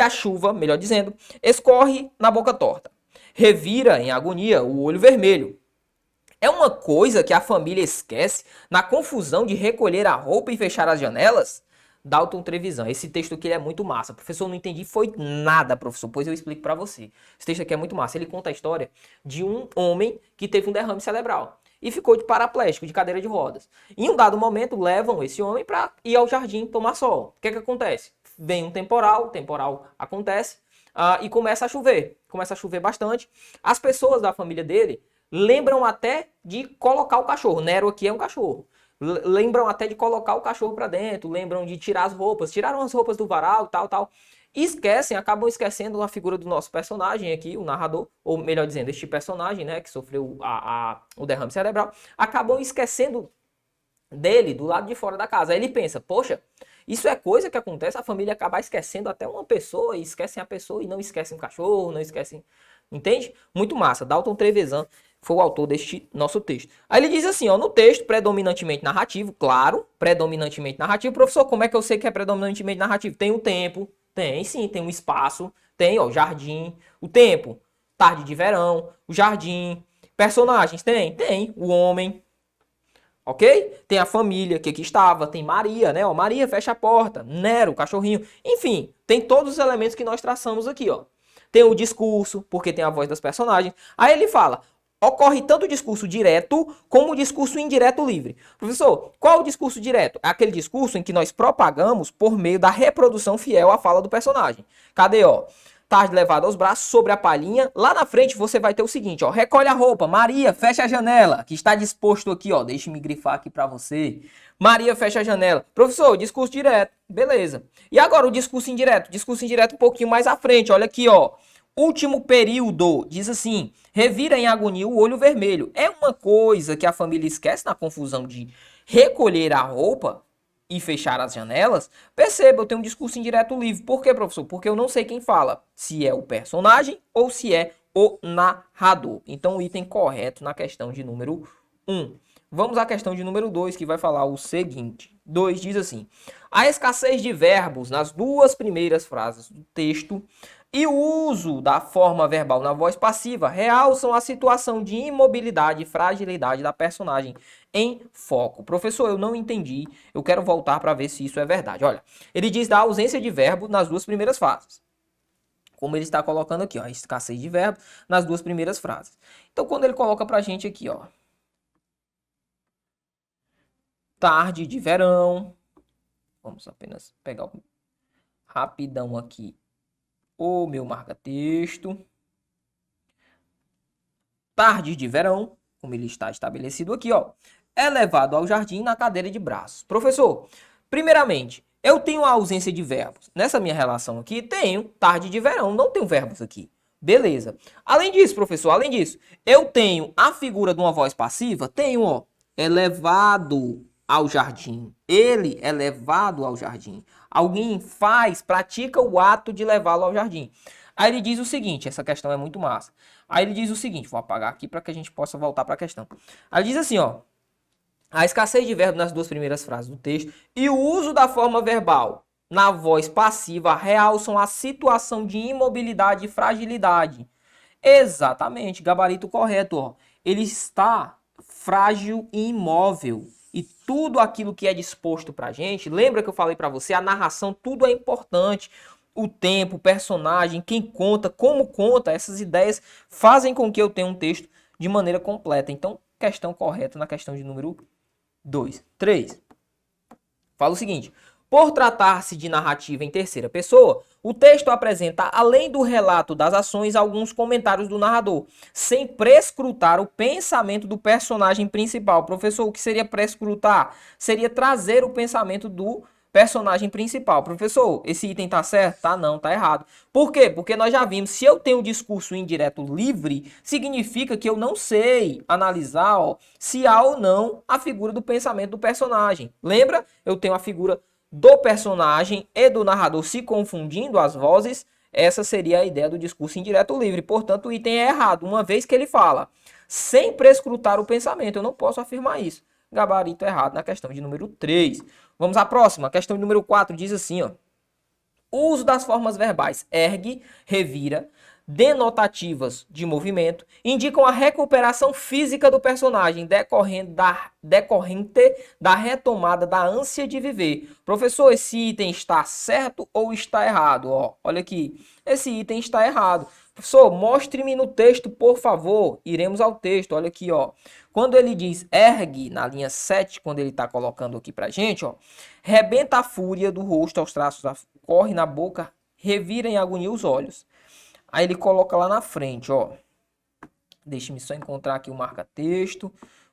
a chuva, melhor dizendo, escorre na boca torta. Revira em agonia o olho vermelho. É uma coisa que a família esquece na confusão de recolher a roupa e fechar as janelas? Dalton Trevisan. Esse texto aqui é muito massa. Professor, não entendi foi nada, professor, pois eu explico para você. Esse texto aqui é muito massa. Ele conta a história de um homem que teve um derrame cerebral e ficou de paraplégico, de cadeira de rodas. Em um dado momento, levam esse homem para ir ao jardim tomar sol. O que acontece? Vem um temporal, o temporal acontece e começa a chover. Começa a chover bastante. As pessoas da família dele lembram até de colocar o cachorro. Nero aqui é um cachorro. Lembram até de colocar o cachorro para dentro, lembram de tirar as roupas. Tiraram as roupas do varal, tal. Esquecem, acabam esquecendo a figura do nosso personagem aqui, o narrador, ou melhor dizendo, este personagem, né, que sofreu o derrame cerebral, acabam esquecendo dele do lado de fora da casa. Aí ele pensa, poxa, isso é coisa que acontece, a família acaba esquecendo até uma pessoa, e esquecem a pessoa e não esquecem o cachorro, não esquecem... Entende? Muito massa. Dalton Trevisan foi o autor deste nosso texto. Aí ele diz assim, ó, no texto predominantemente narrativo, claro, predominantemente narrativo. Professor, como é que eu sei que é predominantemente narrativo? Tem um tempo, tem sim, tem um espaço, tem, ó, jardim, o tempo, tarde de verão, o jardim, personagens, tem, o homem, ok? Tem a família que aqui estava, tem Maria, né, ó, Maria fecha a porta, Nero, cachorrinho, enfim, tem todos os elementos que nós traçamos aqui, ó. Tem o discurso, porque tem a voz das personagens. Aí ele fala, ocorre tanto o discurso direto como o discurso indireto livre. Professor, qual o discurso direto? É aquele discurso em que nós propagamos por meio da reprodução fiel à fala do personagem. Cadê, ó? Tarde levado aos braços, sobre a palhinha. Lá na frente você vai ter o seguinte, ó. Recolhe a roupa, Maria, fecha a janela. Que está disposto aqui, ó. Deixe-me grifar aqui para você. Maria, fecha a janela. Professor, discurso direto. Beleza. E agora o discurso indireto? Discurso indireto um pouquinho mais à frente. Olha aqui, ó. Último período, diz assim, revira em agonia o olho vermelho. É uma coisa que a família esquece na confusão de recolher a roupa e fechar as janelas. Perceba, eu tenho um discurso indireto livre. Por quê, professor? Porque eu não sei quem fala, se é o personagem ou se é o narrador. Então, o item correto na questão de número 1. Vamos à questão de número 2, que vai falar o seguinte. 2 diz assim, a escassez de verbos nas duas primeiras frases do texto e o uso da forma verbal na voz passiva realçam a situação de imobilidade e fragilidade da personagem em foco. Professor, eu não entendi. Eu quero voltar para ver se isso é verdade. Olha, ele diz da ausência de verbo nas duas primeiras frases. Como ele está colocando aqui, ó, a escassez de verbo nas duas primeiras frases. Então, quando ele coloca para a gente aqui, ó, tarde de verão. Vamos apenas pegar rapidão aqui o meu marca-texto. Tarde de verão, como ele está estabelecido aqui, ó, é levado ao jardim na cadeira de braços. Professor, primeiramente, eu tenho a ausência de verbos. Nessa minha relação aqui, tenho tarde de verão, não tenho verbos aqui. Beleza. Além disso, professor, além disso, eu tenho a figura de uma voz passiva, tenho, ó, é levado ao jardim. Ele é levado ao jardim. Alguém pratica o ato de levá-lo ao jardim. Aí ele diz o seguinte, essa questão é muito massa. Aí ele diz o seguinte, vou apagar aqui para que a gente possa voltar para a questão. Aí ele diz assim, ó, A escassez de verbo nas duas primeiras frases do texto e o uso da forma verbal na voz passiva realçam a situação de imobilidade e fragilidade. Exatamente, gabarito correto, ó. Ele está frágil e imóvel. E tudo aquilo que é disposto pra gente, lembra que eu falei pra você, a narração, tudo é importante. O tempo, o personagem, quem conta, como conta, essas ideias fazem com que eu tenha um texto de maneira completa. Então, questão correta na questão de número 2. 3. Fala o seguinte: por tratar-se de narrativa em terceira pessoa, o texto apresenta, além do relato das ações, alguns comentários do narrador, sem prescrutar o pensamento do personagem principal. Professor, o que seria prescrutar? Seria trazer o pensamento do personagem principal. Professor, esse item tá certo? Tá não, tá errado. Por quê? Porque nós já vimos, se eu tenho discurso indireto livre, significa que eu não sei analisar, ó, se há ou não a figura do pensamento do personagem. Lembra? Eu tenho a figura do personagem e do narrador se confundindo as vozes. Essa seria a ideia do discurso indireto livre. Portanto, o item é errado, uma vez que ele fala sem prescrutar o pensamento. Eu não posso afirmar isso. Gabarito errado na questão de número 3. Vamos à próxima. A questão de número 4 diz assim, ó: o uso das formas verbais ergue, revira, denotativas de movimento, indicam a recuperação física do personagem decorrente da retomada da ânsia de viver. Professor, esse item está certo ou está errado? Ó, olha aqui, esse item está errado. Professor, mostre-me no texto, por favor. Iremos ao texto, olha aqui, ó. Quando ele diz ergue, na linha 7, quando ele está colocando aqui pra gente, ó, rebenta a fúria do rosto aos traços, corre na boca, revira em agonia os olhos. Aí ele coloca lá na frente, ó. Deixa-me só encontrar aqui o marca-texto.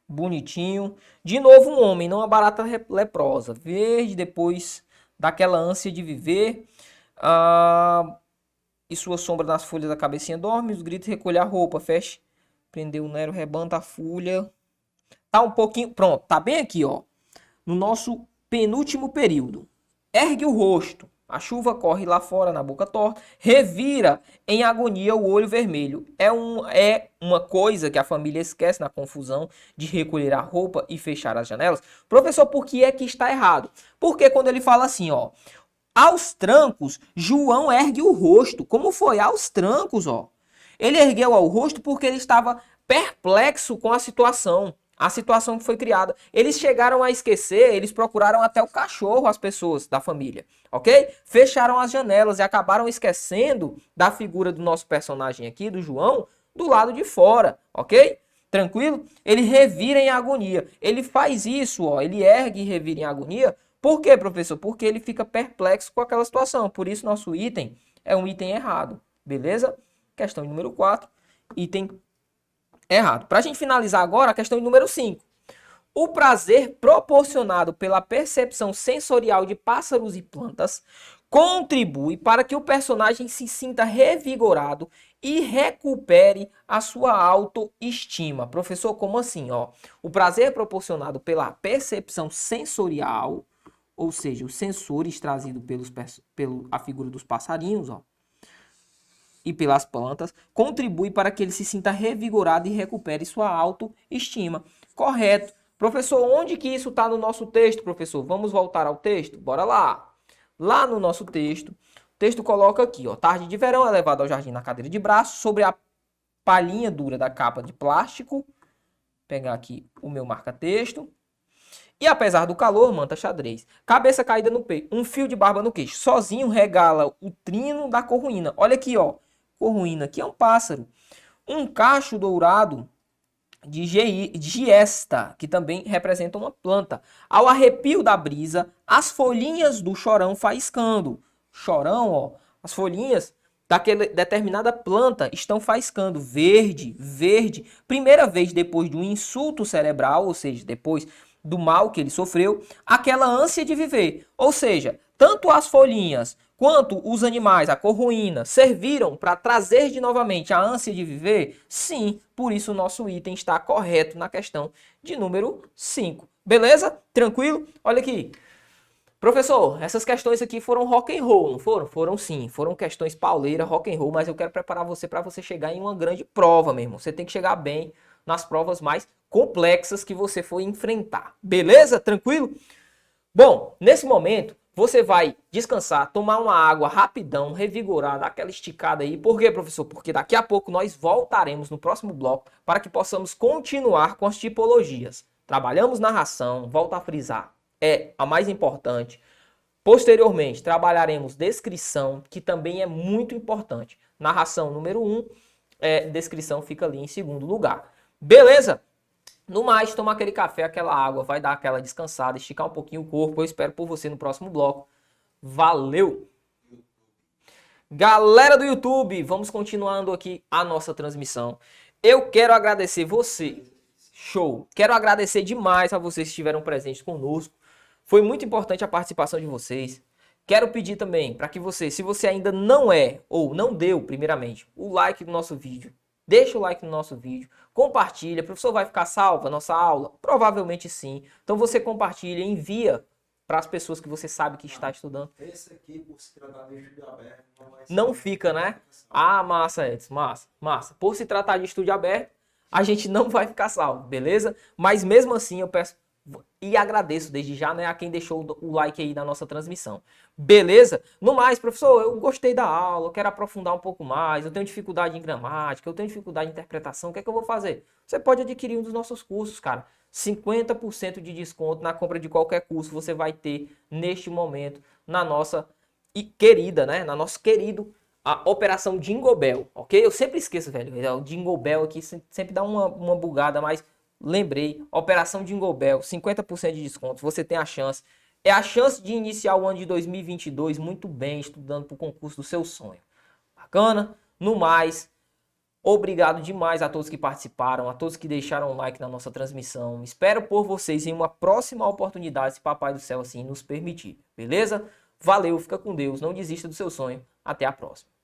Bonitinho. De novo um homem, não uma barata leprosa. Verde, depois daquela ânsia de viver. E sua sombra nas folhas da cabecinha dorme. Os gritos recolher a roupa. Fecha. Prendeu o Nero, rebanta a folha. Tá um pouquinho... Pronto, tá bem aqui, ó. No nosso penúltimo período. Ergue o rosto. A chuva corre lá fora na boca torta, revira em agonia o olho vermelho. É uma coisa que a família esquece na confusão de recolher a roupa e fechar as janelas. Professor, por que é que está errado? Porque quando ele fala assim, ó, aos trancos, João ergue o rosto. Como foi? Aos trancos, ó. Ele ergueu o rosto porque ele estava perplexo com a situação que foi criada. Eles chegaram a esquecer, eles procuraram até o cachorro, as pessoas da família, ok? Fecharam as janelas e acabaram esquecendo da figura do nosso personagem aqui, do João, do lado de fora, ok? Tranquilo? Ele revira em agonia. Ele faz isso, ó, ele ergue e revira em agonia. Por quê, professor? Porque ele fica perplexo com aquela situação. Por isso, nosso item é um item errado, beleza? Questão número 4, item errado. Para a gente finalizar agora, a questão de número 5. O prazer proporcionado pela percepção sensorial de pássaros e plantas contribui para que o personagem se sinta revigorado e recupere a sua autoestima. Professor, como assim? Ó? O prazer proporcionado pela percepção sensorial, ou seja, os sensores trazidos pela figura dos passarinhos, ó, e pelas plantas, contribui para que ele se sinta revigorado e recupere sua autoestima. Correto. Professor, onde que isso está no nosso texto, professor? Vamos voltar ao texto? Bora lá. Lá no nosso texto, o texto coloca aqui, ó, tarde de verão é levado ao jardim na cadeira de braço, sobre a palhinha dura da capa de plástico. Vou pegar aqui o meu marca-texto. E apesar do calor, manta xadrez. Cabeça caída no peito, um fio de barba no queixo. Sozinho regala o trino da corruína. Olha aqui, ó. Corruína aqui é um pássaro. Um cacho dourado de giesta, que também representa uma planta. Ao arrepio da brisa, as folhinhas do chorão faiscando. Chorão, ó, as folhinhas daquela determinada planta estão faiscando. Verde, verde. Primeira vez depois de um insulto cerebral, ou seja, depois do mal que ele sofreu, aquela ânsia de viver. Ou seja, tanto as folhinhas quanto os animais, a corruína, serviram para trazer de novamente a ânsia de viver? Sim, por isso o nosso item está correto na questão de número 5. Beleza? Tranquilo? Olha aqui. Professor, essas questões aqui foram rock and roll, não foram? Foram sim, foram questões pauleira, rock and roll, mas eu quero preparar você para você chegar em uma grande prova mesmo. Você tem que chegar bem nas provas mais complexas que você for enfrentar. Beleza? Tranquilo? Bom, nesse momento, você vai descansar, tomar uma água rapidão, revigorar, dar aquela esticada aí. Por quê, professor? Porque daqui a pouco nós voltaremos no próximo bloco para que possamos continuar com as tipologias. Trabalhamos narração, volto a frisar, é a mais importante. Posteriormente, trabalharemos descrição, que também é muito importante. Narração número 1, descrição fica ali em segundo lugar. Beleza? No mais, tomar aquele café, aquela água, vai dar aquela descansada, esticar um pouquinho o corpo. Eu espero por você no próximo bloco. Valeu! Galera do YouTube, vamos continuando aqui a nossa transmissão. Eu quero agradecer você. Show! Quero agradecer demais a vocês que estiveram presentes conosco. Foi muito importante a participação de vocês. Quero pedir também para que você, se você ainda não é ou não deu, primeiramente, o like no nosso vídeo, deixa o like no nosso vídeo, compartilha. Professor, vai ficar salva a nossa aula? Provavelmente sim. Então você compartilha, envia para as pessoas que você sabe que está estudando. Esse aqui, por se tratar de estúdio aberto, não fica, né? Ah, massa, Edson, massa, massa. Por se tratar de estúdio aberto, a gente não vai ficar salvo, beleza? Mas mesmo assim eu peço e agradeço desde já, né, a quem deixou o like aí na nossa transmissão. Beleza? No mais, professor, eu gostei da aula, eu quero aprofundar um pouco mais, eu tenho dificuldade em gramática, eu tenho dificuldade em interpretação, o que é que eu vou fazer? Você pode adquirir um dos nossos cursos, cara. 50% de desconto na compra de qualquer curso você vai ter neste momento na nossa querida, né, na nosso querido a Operação Jingle Bell, ok? Eu sempre esqueço, velho, o Jingle Bell aqui sempre dá uma bugada, mas lembrei, Operação Jingle Bell, 50% de desconto, você tem a chance. É a chance de iniciar o ano de 2022 muito bem, estudando para o concurso do seu sonho. Bacana? No mais, obrigado demais a todos que participaram, a todos que deixaram o like na nossa transmissão. Espero por vocês em uma próxima oportunidade, se Papai do Céu assim nos permitir. Beleza? Valeu, fica com Deus, não desista do seu sonho. Até a próxima.